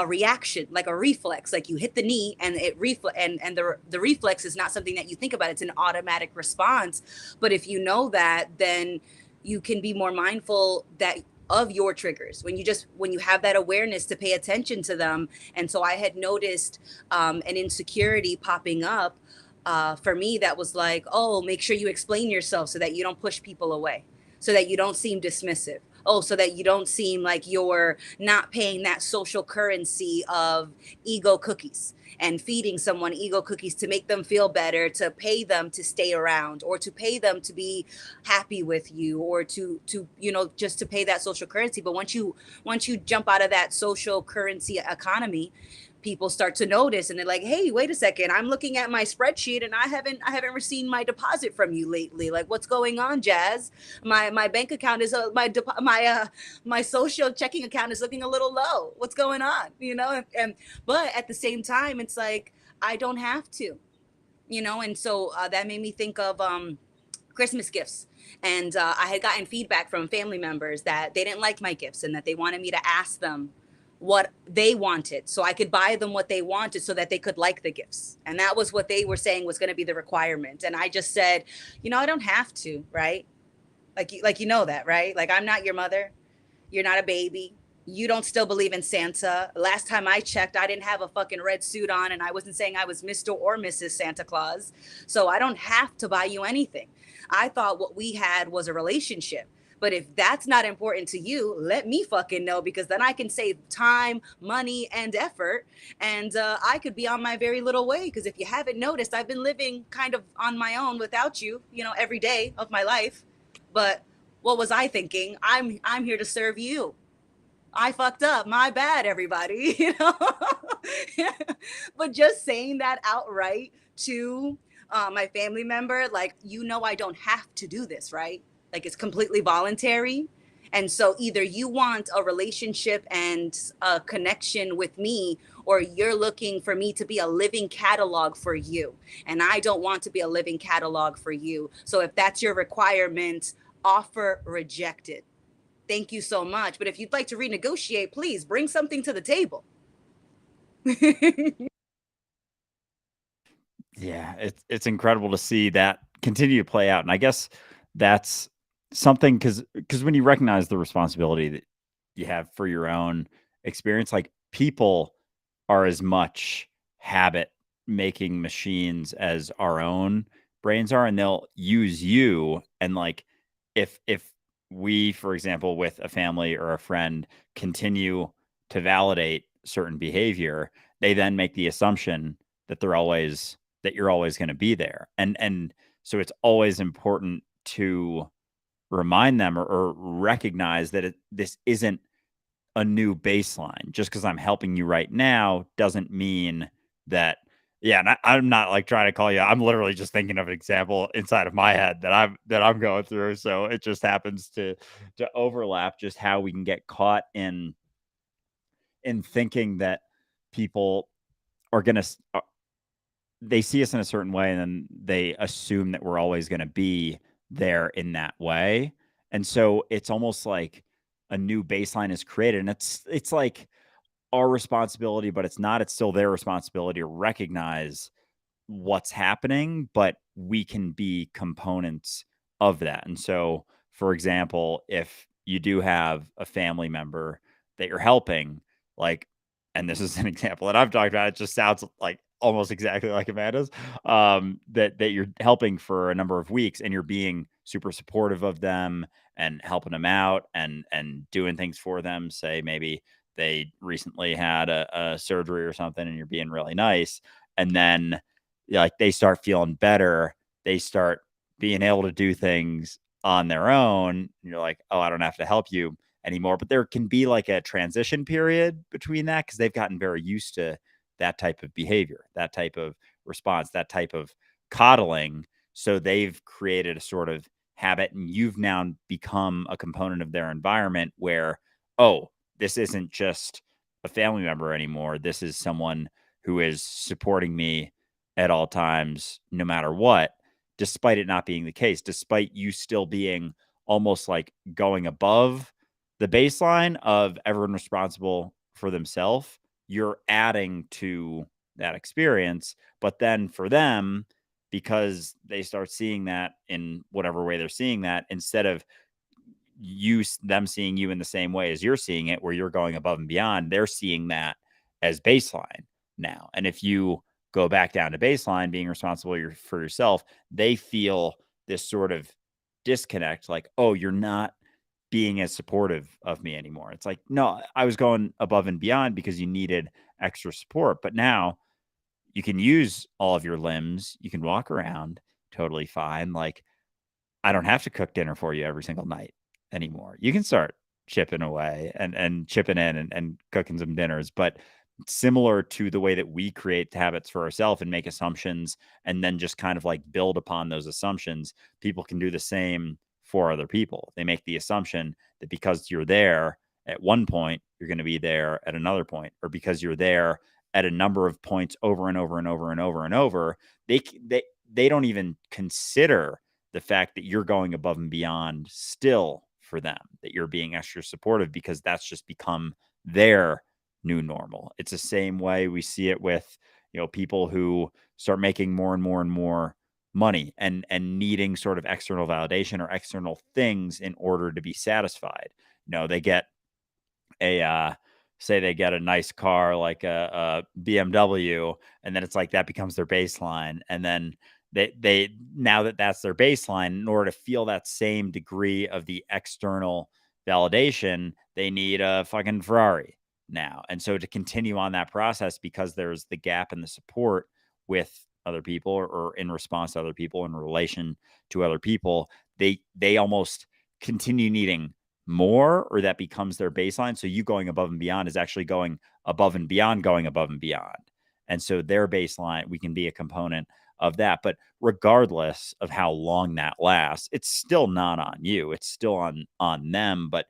reaction, like a reflex, like you hit the knee and and the reflex is not something that you think about. It's an automatic response. But if you know that, then you can be more mindful that of your triggers when you have that awareness to pay attention to them. And so I had noticed an insecurity popping up for me that was like, oh, make sure you explain yourself so that you don't push people away, so that you don't seem dismissive. Oh, so that you don't seem like you're not paying that social currency of ego cookies and feeding someone ego cookies to make them feel better, to pay them to stay around, or to pay them to be happy with you, or to just to pay that social currency. But once you jump out of that social currency economy, people start to notice, and they're like, hey, wait a second, I'm looking at my spreadsheet and I haven't received my deposit from you lately. Like, what's going on, Jazz? My bank account is my social checking account is looking a little low. What's going on? And but at the same time, it's like, I don't have to, and so that made me think of Christmas gifts. And I had gotten feedback from family members that they didn't like my gifts and that they wanted me to ask them what they wanted so I could buy them what they wanted so that they could like the gifts. And that was what they were saying was going to be the requirement. And I just said, I don't have to, right? Like that, right? Like, I'm not your mother. You're not a baby. You don't still believe in Santa. Last time I checked, I didn't have a fucking red suit on, and I wasn't saying I was Mr. or Mrs. Santa Claus. So I don't have to buy you anything. I thought what we had was a relationship. But if that's not important to you, let me fucking know, because then I can save time, money, and effort. And I could be on my very little way. Because if you haven't noticed, I've been living kind of on my own without you, every day of my life. But what was I thinking? I'm here to serve you. I fucked up. My bad, everybody. But just saying that outright to my family member, like, I don't have to do this, right? Like, it's completely voluntary. And so either you want a relationship and a connection with me, or you're looking for me to be a living catalog for you. And I don't want to be a living catalog for you. So if that's your requirement, offer rejected. Thank you so much. But if you'd like to renegotiate, please bring something to the table. Yeah, it's incredible to see that continue to play out. And I guess that's something, because when you recognize the responsibility that you have for your own experience, like, people are as much habit making machines as our own brains are, and they'll use you. And like, if we, for example, with a family or a friend, continue to validate certain behavior, they then make the assumption that you're always going to be there. And so it's always important to remind them, or recognize that this isn't a new baseline. Just because I'm helping you right now doesn't mean that. Yeah, and I'm not like trying to call you. I'm literally just thinking of an example inside of my head that I'm going through. So it just happens to overlap, just how we can get caught in thinking that people are gonna they see us in a certain way, and then they assume that we're always going to be there in that way. And so it's almost like a new baseline is created, and it's like our responsibility, but it's not. It's still their responsibility to recognize what's happening, but we can be components of that. And so, for example, if you do have a family member that you're helping, like, and this is an example that I've talked about, it just sounds like almost exactly like Amanda's, that you're helping for a number of weeks and you're being super supportive of them and helping them out and doing things for them. Say maybe they recently had a surgery or something and you're being really nice. And then like they start feeling better. They start being able to do things on their own. And you're like, oh, I don't have to help you anymore. But there can be like a transition period between that because they've gotten very used to that type of behavior, that type of response, that type of coddling. So they've created a sort of habit and you've now become a component of their environment where, oh, this isn't just a family member anymore. This is someone who is supporting me at all times, no matter what, despite it not being the case, despite you still being almost like going above the baseline of everyone responsible for themselves. You're adding to that experience. But then for them, because they start seeing that in whatever way they're seeing that, instead of them seeing you in the same way as you're seeing it, where you're going above and beyond, they're seeing that as baseline now. And if you go back down to baseline, being responsible for yourself, they feel this sort of disconnect, like, oh, you're not being as supportive of me anymore. It's like, no, I was going above and beyond because you needed extra support. But now you can use all of your limbs. You can walk around totally fine. Like, I don't have to cook dinner for you every single night anymore. You can start chipping away and chipping in and cooking some dinners. But similar to the way that we create habits for ourselves and make assumptions and then just kind of like build upon those assumptions, people can do the same for other people. They make the assumption that because you're there at one point, you're going to be there at another point, or because you're there at a number of points over and over and over and over and over, they don't even consider the fact that you're going above and beyond still for them, that you're being extra supportive because that's just become their new normal. It's the same way we see it with, people who start making more and more and more money and needing sort of external validation or external things in order to be satisfied. They get say they get a nice car like a BMW, and then it's like that becomes their baseline. And then they now that that's their baseline, in order to feel that same degree of the external validation, they need a fucking Ferrari now. And so to continue on that process, because there's the gap in the support with other people or in response to other people in relation to other people, they almost continue needing more, or that becomes their baseline. So you going above and beyond is actually going above and beyond, going above and beyond. And so their baseline, we can be a component of that. But regardless of how long that lasts, it's still not on you. It's still on them. But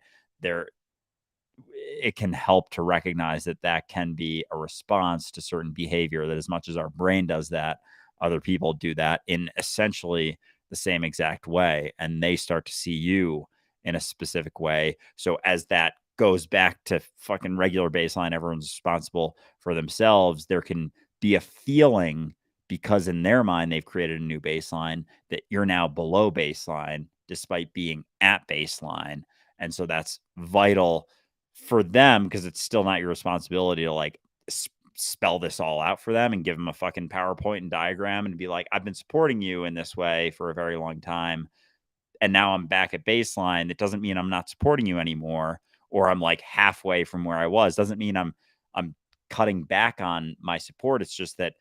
it can help to recognize that can be a response to certain behavior, that as much as our brain does that, other people do that in essentially the same exact way. And they start to see you in a specific way. So as that goes back to fucking regular baseline, everyone's responsible for themselves, there can be a feeling, because in their mind, they've created a new baseline, that you're now below baseline despite being at baseline. And so that's vital for them, because it's still not your responsibility to like spell this all out for them and give them a fucking PowerPoint and diagram and be like, I've been supporting you in this way for a very long time, and now I'm back at baseline. It doesn't mean I'm not supporting you anymore, or I'm like halfway from where I was. Doesn't mean I'm cutting back on my support. It's just that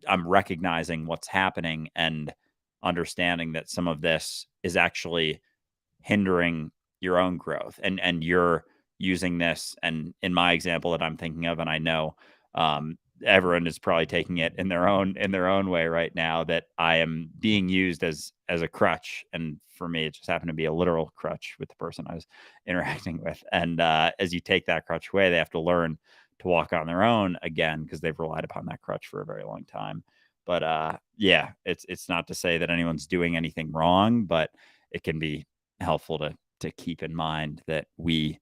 I'm recognizing what's happening and understanding that some of this is actually hindering your own growth, and you're using this. And in my example that I'm thinking of, and I know everyone is probably taking it in their own way right now, that I am being used as a crutch. And for me, it just happened to be a literal crutch with the person I was interacting with. And as you take that crutch away, they have to learn to walk on their own again, because they've relied upon that crutch for a very long time. But yeah, it's not to say that anyone's doing anything wrong, but it can be helpful to keep in mind that we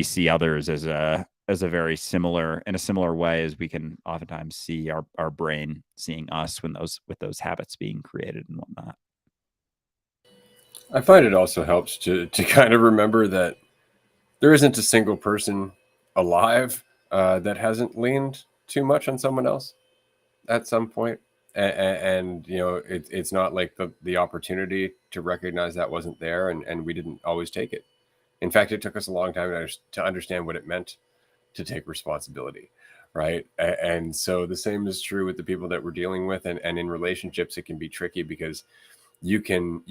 see others as a as a very similar way as we can oftentimes see our brain seeing us when with those habits being created and whatnot. I find it also helps to kind of remember that there isn't a single person alive that hasn't leaned too much on someone else at some point. And you know, it's not like the opportunity to recognize that wasn't there, and we didn't always take it. In fact, it took us a long time to understand what it meant to take responsibility, right? And so the same is true with the people that we're dealing with, and in relationships it can be tricky because you can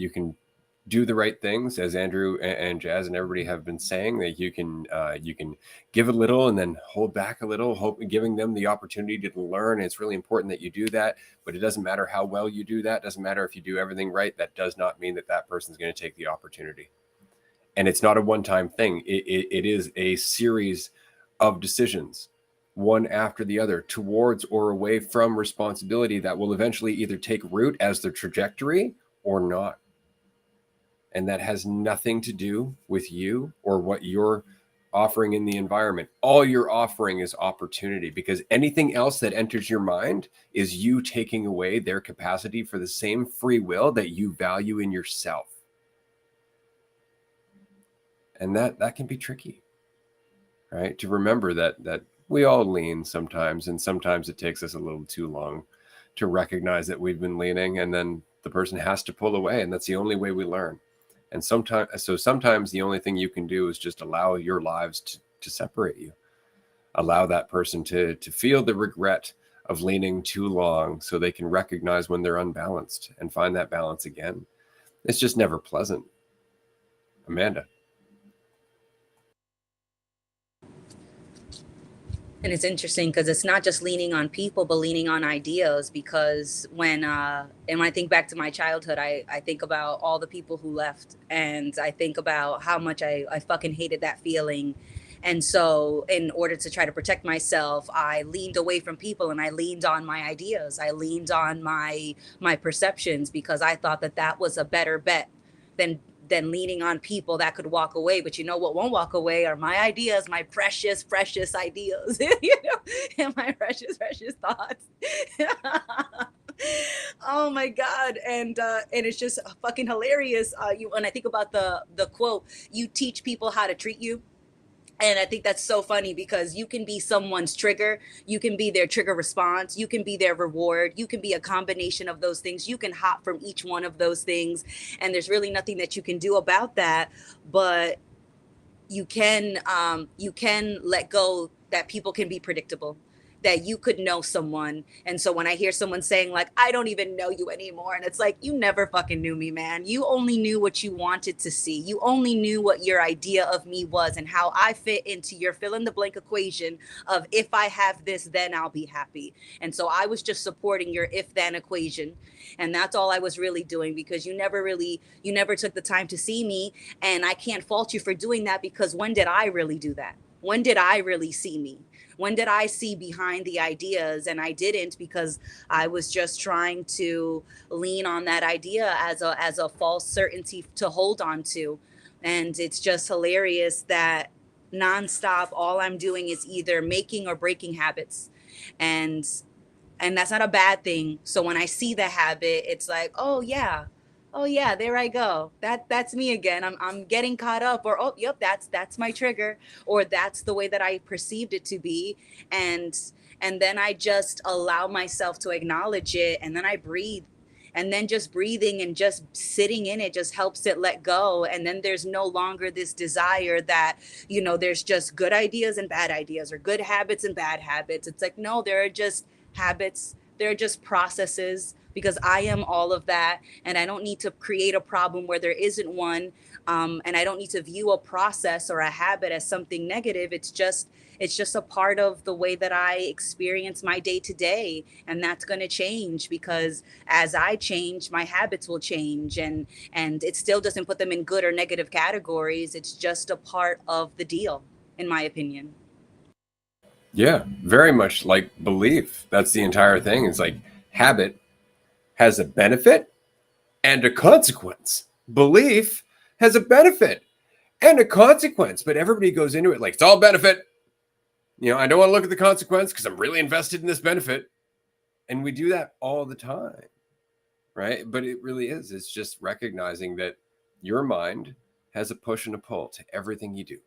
do the right things, as Andrew and Jazz and everybody have been saying, that you can give a little and then hold back a little, giving them the opportunity to learn. And it's really important that you do that, but it doesn't matter how well you do that. It doesn't matter if you do everything right. That does not mean that person's going to take the opportunity. And it's not a one-time thing. It is a series of decisions, one after the other, towards or away from responsibility that will eventually either take root as their trajectory or not. And that has nothing to do with you or what you're offering in the environment. All you're offering is opportunity, because anything else that enters your mind is you taking away their capacity for the same free will that you value in yourself. And that can be tricky, right? To remember that we all lean sometimes, and sometimes it takes us a little too long to recognize that we've been leaning, and then the person has to pull away, and that's the only way we learn. And sometimes the only thing you can do is just allow your lives to separate you. Allow that person to feel the regret of leaning too long, so they can recognize when they're unbalanced and find that balance again. It's just never pleasant. Amanda. And it's interesting because it's not just leaning on people, but leaning on ideas. Because when I think back to my childhood, I think about all the people who left, and I think about how much I fucking hated that feeling. And so in order to try to protect myself, I leaned away from people and I leaned on my ideas. I leaned on my perceptions, because I thought that was a better bet than leaning on people that could walk away. But you know what won't walk away are my ideas, my precious ideas, you know, and my precious thoughts. Oh my God. And it's just fucking hilarious. When I think about the quote, you teach people how to treat you. And I think that's so funny, because you can be someone's trigger. You can be their trigger response. You can be their reward. You can be a combination of those things. You can hop from each one of those things. And there's really nothing that you can do about that. But you can let go that people can be predictable, that you could know someone. And so when I hear someone saying like, I don't even know you anymore, and it's like, you never fucking knew me, man. You only knew what you wanted to see. You only knew what your idea of me was and how I fit into your fill in the blank equation of, if I have this, then I'll be happy. And so I was just supporting your if then equation. And that's all I was really doing, because you never took the time to see me. And I can't fault you for doing that, because when did I really do that? When did I really see me? When did I see behind the ideas? And I didn't, because I was just trying to lean on that idea as a false certainty to hold on to. And it's just hilarious that nonstop, all I'm doing is either making or breaking habits. And that's not a bad thing. So when I see the habit, it's like, oh yeah, there I go. That's me again. I'm getting caught up, or oh yep, that's my trigger, or that's the way that I perceived it to be. And then I just allow myself to acknowledge it, and then I breathe. And then just breathing and just sitting in it just helps it let go. And then there's no longer this desire that, you know, there's just good ideas and bad ideas, or good habits and bad habits. It's like, no, there are just habits. There are just processes, because I am all of that. And I don't need to create a problem where there isn't one. And I don't need to view a process or a habit as something negative. It's just a part of the way that I experience my day to day. And that's going to change, because as I change, my habits will change. And it still doesn't put them in good or negative categories. It's just a part of the deal, in my opinion. Yeah, very much like belief. That's the entire thing. It's like habit has a benefit and a consequence. Belief has a benefit and a consequence, but everybody goes into it like it's all benefit. I don't want to look at the consequence because I'm really invested in this benefit. And we do that all the time, right? But it really is. It's just recognizing that your mind has a push and a pull to everything you do,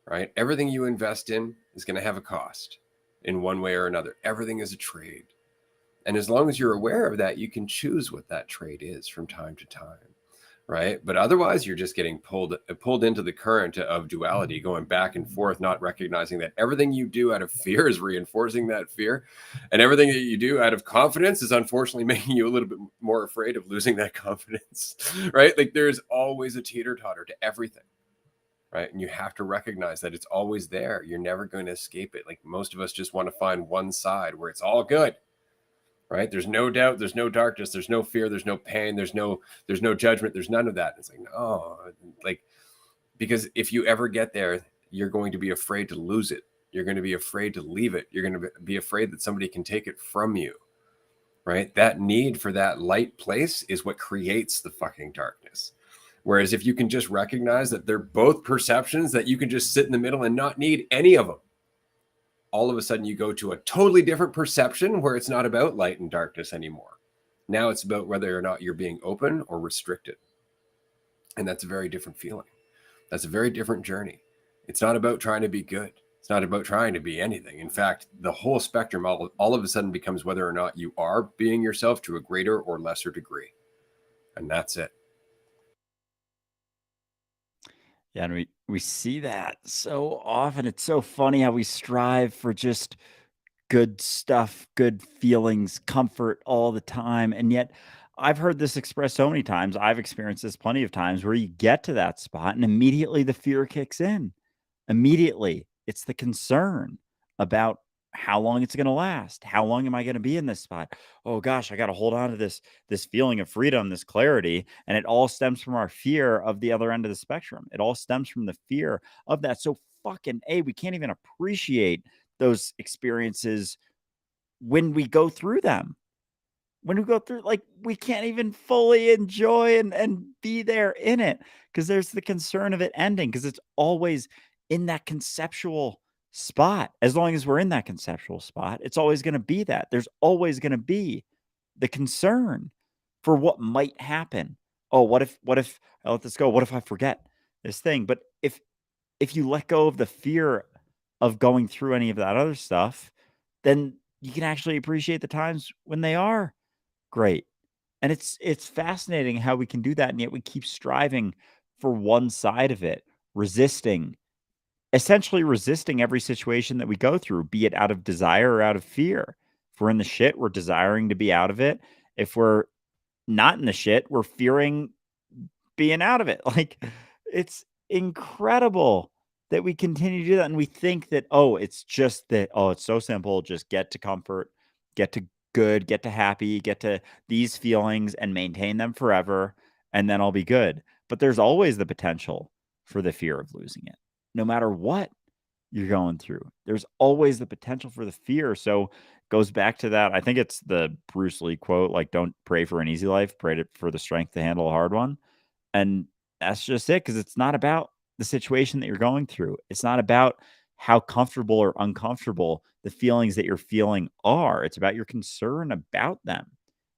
right? Everything you invest in is going to have a cost in one way or another. Everything is a trade. And as long as you're aware of that, you can choose what that trade is from time to time, right? But otherwise, you're just getting pulled into the current of duality, going back and forth, not recognizing that everything you do out of fear is reinforcing that fear, and everything that you do out of confidence is unfortunately making you a little bit more afraid of losing that confidence, right? Like there's always a teeter-totter to everything, right? And you have to recognize that it's always there. You're never going to escape it. Like most of us just want to find one side where it's all good, right? There's no doubt, there's no darkness, there's no fear, there's no pain, there's no judgment, there's none of that. It's like, no, like, because if you ever get there, you're going to be afraid to lose it. You're going to be afraid to leave it. You're going to be afraid that somebody can take it from you, right? That need for that light place is what creates the fucking darkness. Whereas if you can just recognize that they're both perceptions, that you can just sit in the middle and not need any of them, all of a sudden you go to a totally different perception where it's not about light and darkness anymore. Now it's about whether or not you're being open or restricted. And that's a very different feeling. That's a very different journey. It's not about trying to be good. It's not about trying to be anything. In fact, the whole spectrum all of a sudden becomes whether or not you are being yourself to a greater or lesser degree. And that's it. Yeah, and we see that so often. It's so funny how we strive for just good stuff, good feelings, comfort all the time. And yet I've heard this expressed so many times. I've experienced this plenty of times where you get to that spot and immediately the fear kicks in. Immediately, it's the concern about how long it's going to last. How long am I going to be in this spot? Oh gosh, I got to hold on to this feeling of freedom, this clarity, and it all stems from our fear of the other end of the spectrum. It all stems from the fear of that. So fucking A, we can't even appreciate those experiences when we go through them. When we go through, like, we can't even fully enjoy and be there in it because there's the concern of it ending because it's always in that conceptual spot. As long as we're in that conceptual spot, it's always going to be that. There's always going to be the concern for what might happen. Oh, what if I let this go? What if I forget this thing? But if you let go of the fear of going through any of that other stuff, then you can actually appreciate the times when they are great. And it's fascinating how we can do that, and yet we keep striving for one side of it, essentially resisting every situation that we go through, be it out of desire or out of fear. If we're in the shit, we're desiring to be out of it. If we're not in the shit, we're fearing being out of it. Like, it's incredible that we continue to do that. And we think that, oh, it's just that, oh, it's so simple. Just get to comfort, get to good, get to happy, get to these feelings and maintain them forever. And then I'll be good. But there's always the potential for the fear of losing it, no matter what you're going through. There's always the potential for the fear. So it goes back to that. I think it's the Bruce Lee quote, like, don't pray for an easy life, for the strength to handle a hard one. And that's just it, because it's not about the situation that you're going through. It's not about how comfortable or uncomfortable the feelings that you're feeling are. It's about your concern about them.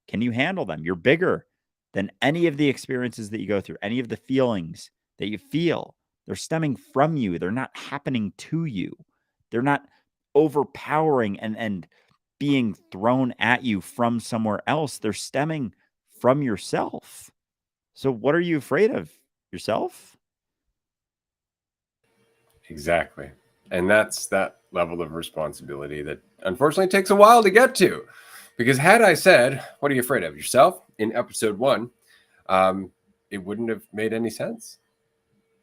Can you handle them? You're bigger than any of the experiences that you go through, any of the feelings that you feel. They're stemming from you. They're not happening to you. They're not overpowering and being thrown at you from somewhere else. They're stemming from yourself. So what are you afraid of? Yourself? Exactly. And that's that level of responsibility that unfortunately takes a while to get to. Because had I said, what are you afraid of? Yourself in episode 1, it wouldn't have made any sense.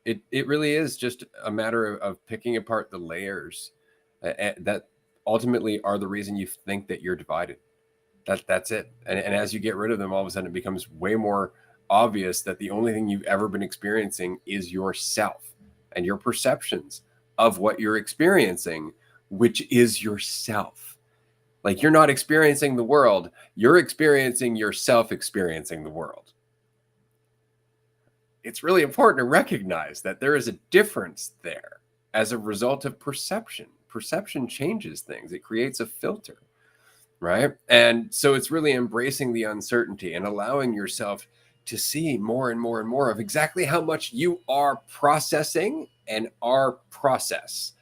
It really is just a matter of picking apart the layers that ultimately are the reason you think that you're divided. That's it. And as you get rid of them, all of a sudden it becomes way more obvious that the only thing you've ever been experiencing is yourself and your perceptions of what you're experiencing, which is yourself. Like, you're not experiencing the world, you're experiencing yourself experiencing the world. It's really important to recognize that there is a difference there as a result of perception. perception changes things. It creates a filter, right? And so it's really embracing the uncertainty and allowing yourself to see more and more and more of exactly how much you are processing and are process.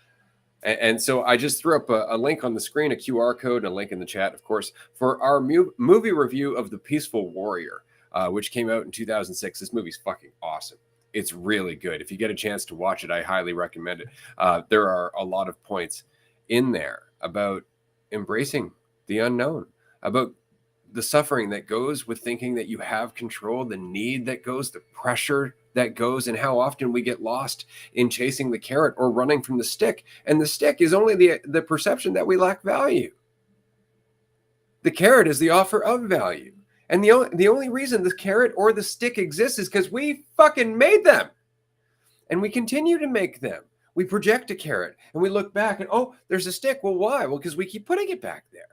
And so I just threw up a link on the screen, a QR code, and a link in the chat, of course, for our movie review of The Peaceful Warrior, which came out in 2006. This movie's fucking awesome. It's really good. If you get a chance to watch it, I highly recommend it. There are a lot of points in there about embracing the unknown, about the suffering that goes with thinking that you have control, the need that goes, the pressure that goes, and how often we get lost in chasing the carrot or running from the stick. And the stick is only the perception that we lack value. The carrot is the offer of value. And the only reason the carrot or the stick exists is because we fucking made them. And we continue to make them. We project a carrot and we look back and, oh, there's a stick. Well, why? Well, because we keep putting it back there.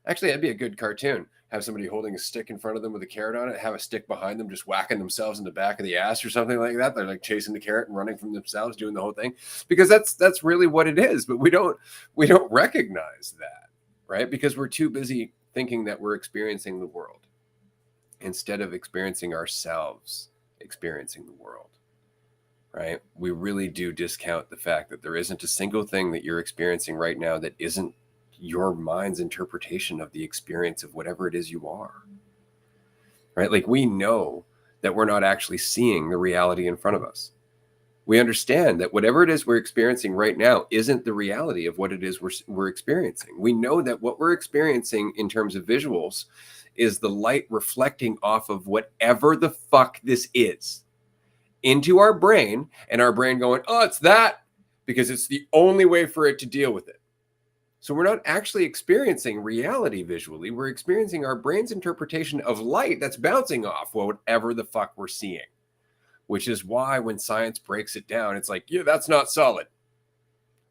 Actually, that'd be a good cartoon. Have somebody holding a stick in front of them with a carrot on it, have a stick behind them just whacking themselves in the back of the ass or something like that. They're like chasing the carrot and running from themselves, doing the whole thing. Because that's really what it is, but we don't recognize that, right? Because we're too busy thinking that we're experiencing the world instead of experiencing ourselves, experiencing the world. Right? We really do discount the fact that there isn't a single thing that you're experiencing right now that isn't your mind's interpretation of the experience of whatever it is you are, right? Like, we know that we're not actually seeing the reality in front of us. We understand that whatever it is we're experiencing right now isn't the reality of what it is we're experiencing. We know that what we're experiencing in terms of visuals is the light reflecting off of whatever the fuck this is into our brain, and our brain going, oh, it's that, because it's the only way for it to deal with it. So we're not actually experiencing reality visually. We're experiencing our brain's interpretation of light that's bouncing off whatever the fuck we're seeing, which is why when science breaks it down, it's like, yeah, that's not solid.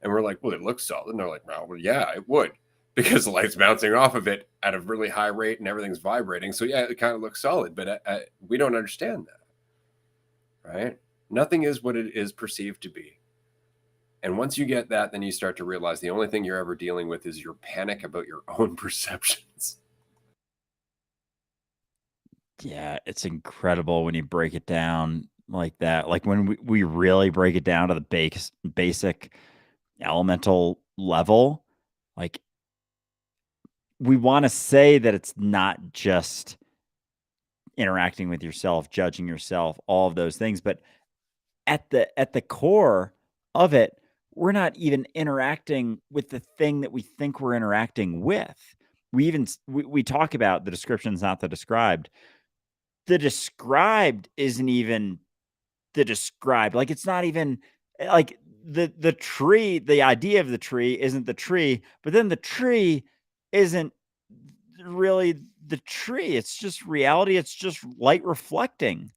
And we're like, well, it looks solid. And they're like, well, yeah, it would, because the light's bouncing off of it at a really high rate and everything's vibrating. So yeah, it kind of looks solid, but we don't understand that, right? Nothing is what it is perceived to be. And once you get that, then you start to realize the only thing you're ever dealing with is your panic about your own perceptions. Yeah, it's incredible when you break it down like that. Like when we really break it down to the basic elemental level, like we want to say that it's not just interacting with yourself, judging yourself, all of those things, but at the core of it, we're not even interacting with the thing that we think we're interacting with. We talk about the description's not the described. The described isn't even the described. Like, it's not even like the tree, the idea of the tree isn't the tree, but then the tree isn't really the tree. It's just reality. It's just light reflecting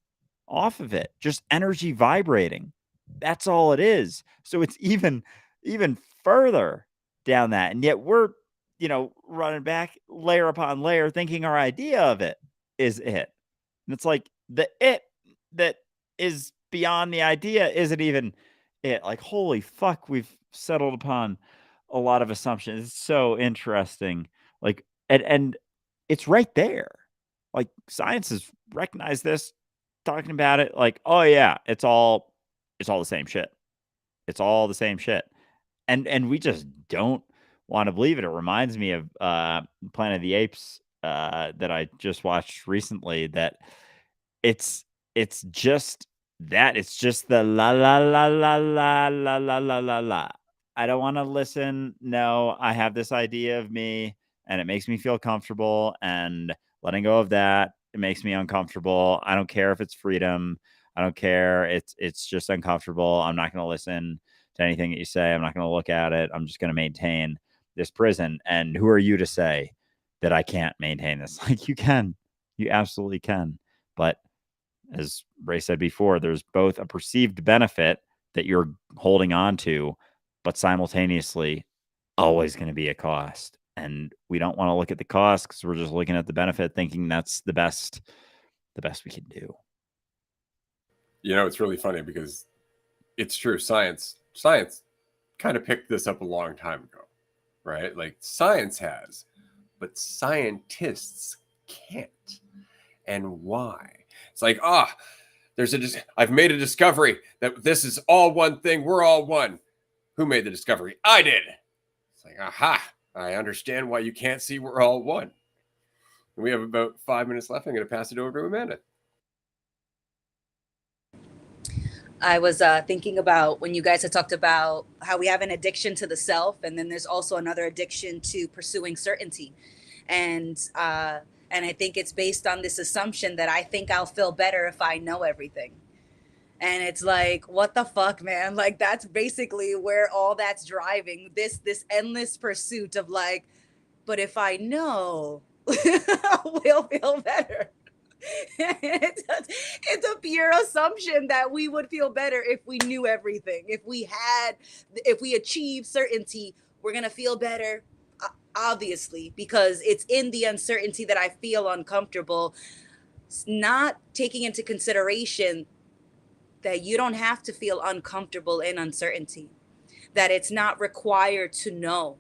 off of it, just energy vibrating. That's all it is. So it's even further down that. And yet we're, running back layer upon layer, thinking our idea of it is it. And it's like the it that is beyond the idea isn't even it. Like, holy fuck, we've settled upon a lot of assumptions. It's so interesting. Like, and it's right there. Like, science has recognized this, talking about it, like, oh yeah, it's all the same shit. It's all the same shit. And we just don't want to believe it. It reminds me of Planet of the Apes that I just watched recently, that it's just that. It's just the la la la la la la la la la la. I don't want to listen. No, I have this idea of me and it makes me feel comfortable, and letting go of that, it makes me uncomfortable. I don't care if it's freedom. I don't care. It's just uncomfortable. I'm not going to listen to anything that you say. I'm not going to look at it. I'm just going to maintain this prison. And who are you to say that I can't maintain this? Like, you can. You absolutely can. But as Ray said before, there's both a perceived benefit that you're holding on to, but simultaneously always going to be a cost. And we don't want to look at the cost because we're just looking at the benefit, thinking that's the best we can do. It's really funny because it's true. Science kind of picked this up a long time ago, right? Like science has, but scientists can't. And why? It's like, I've made a discovery that this is all one thing. We're all one. Who made the discovery? I did. It's like, aha, I understand why you can't see we're all one. We have about 5 minutes left. I'm going to pass it over to Amanda. I was thinking about when you guys had talked about how we have an addiction to the self, and then there's also another addiction to pursuing certainty. And I think it's based on this assumption that I think I'll feel better if I know everything. And it's like, what the fuck, man? Like, that's basically where all that's driving this endless pursuit of like, but if I know, we'll feel better. It's a pure assumption that we would feel better if we knew everything. If we achieve certainty, we're gonna feel better, obviously, because it's in the uncertainty that I feel uncomfortable. It's not taking into consideration that you don't have to feel uncomfortable in uncertainty, that it's not required to know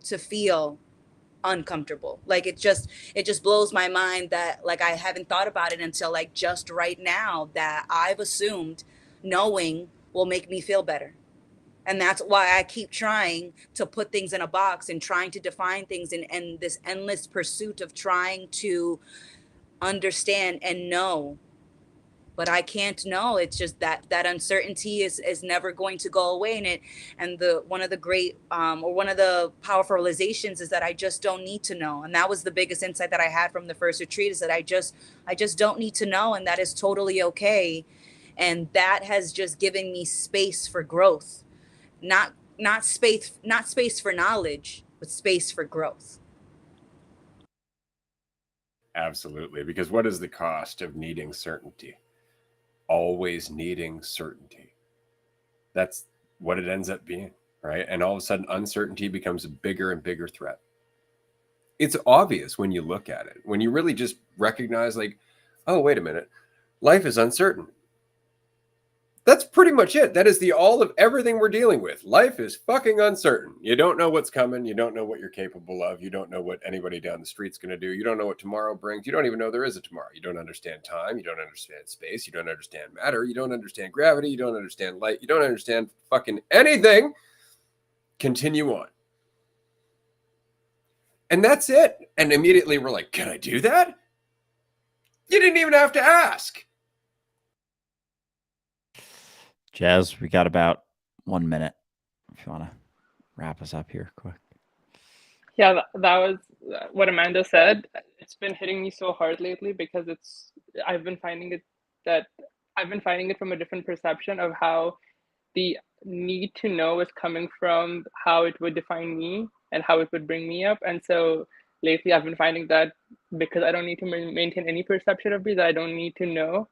to feel uncomfortable. Like it just blows my mind that like I haven't thought about it until like just right now, that I've assumed knowing will make me feel better. And that's why I keep trying to put things in a box and trying to define things in this endless pursuit of trying to understand and know. But I can't know. It's just that uncertainty is never going to go away. And one of the great or one of the powerful realizations is that I just don't need to know. And that was the biggest insight that I had from the first retreat, is that I just don't need to know, and that is totally okay. And that has just given me space for growth. Not space for knowledge, but space for growth. Absolutely. Because what is the cost of needing certainty? Always needing certainty. That's what it ends up being, right? And all of a sudden, uncertainty becomes a bigger and bigger threat. It's obvious when you look at it, when you really just recognize, like, oh, wait a minute, life is uncertain. That's pretty much it. That is the all of everything we're dealing with. Life is fucking uncertain. You don't know what's coming. You don't know what you're capable of. You don't know what anybody down the street's going to do. You don't know what tomorrow brings. You don't even know there is a tomorrow. You don't understand time. You don't understand space. You don't understand matter. You don't understand gravity. You don't understand light. You don't understand fucking anything. Continue on. And that's it. And immediately we're like, can I do that? You didn't even have to ask. Jazz, we got about 1 minute. If you want to wrap us up here quick. Yeah, that was what Amanda said. It's been hitting me so hard lately because I've been finding it from a different perception of how the need to know is coming from how it would define me and how it would bring me up. And so lately I've been finding that because I don't need to maintain any perception of me, that I don't need to know,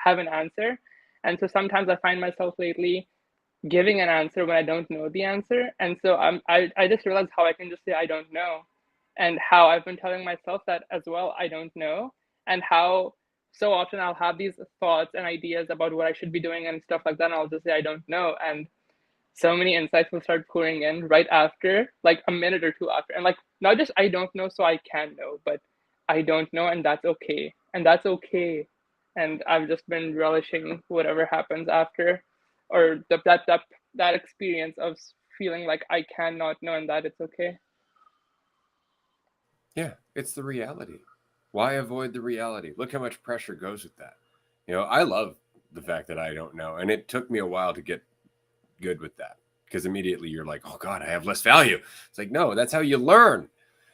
have an answer. And so sometimes I find myself lately giving an answer when I don't know the answer. And so I just realized how I can just say I don't know, and how I've been telling myself that as well, I don't know, and how so often I'll have these thoughts and ideas about what I should be doing and stuff like that, and I'll just say I don't know. And so many insights will start pouring in right after, like a minute or two after. And like, not just I don't know so I can know, but I don't know, and that's okay. And that's okay. And I've just been relishing whatever happens after, or that experience of feeling like I cannot know and that it's okay. Yeah, it's the reality. Why avoid the reality? Look how much pressure goes with that. You know, I love the fact that I don't know. And it took me a while to get good with that, because immediately you're like, oh God, I have less value. It's like, no, that's how you learn.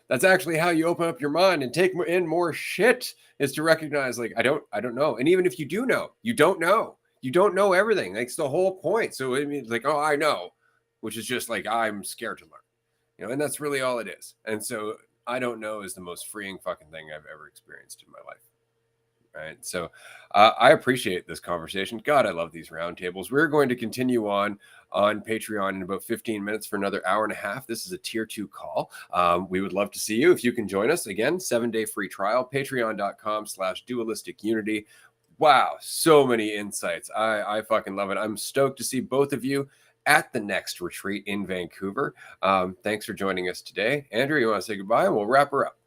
That's actually how you open up your mind and take in more shit, is to recognize, like, I don't know. And even if you do know, you don't know. You don't know everything. That's the whole point. So it means like, oh, I know, which is just like, I'm scared to learn, you know, and that's really all it is. And so I don't know is the most freeing fucking thing I've ever experienced in my life. Right. So I appreciate this conversation. God, I love these roundtables. We're going to continue on Patreon in about 15 minutes for another hour and a half. This is a tier 2 call. We would love to see you if you can join us. Again, 7-day free trial, patreon.com/dualistic unity. Wow. So many insights. I fucking love it. I'm stoked to see both of you. at the next retreat in Vancouver. Thanks for joining us today. Andrew, you want to say goodbye and we'll wrap her up?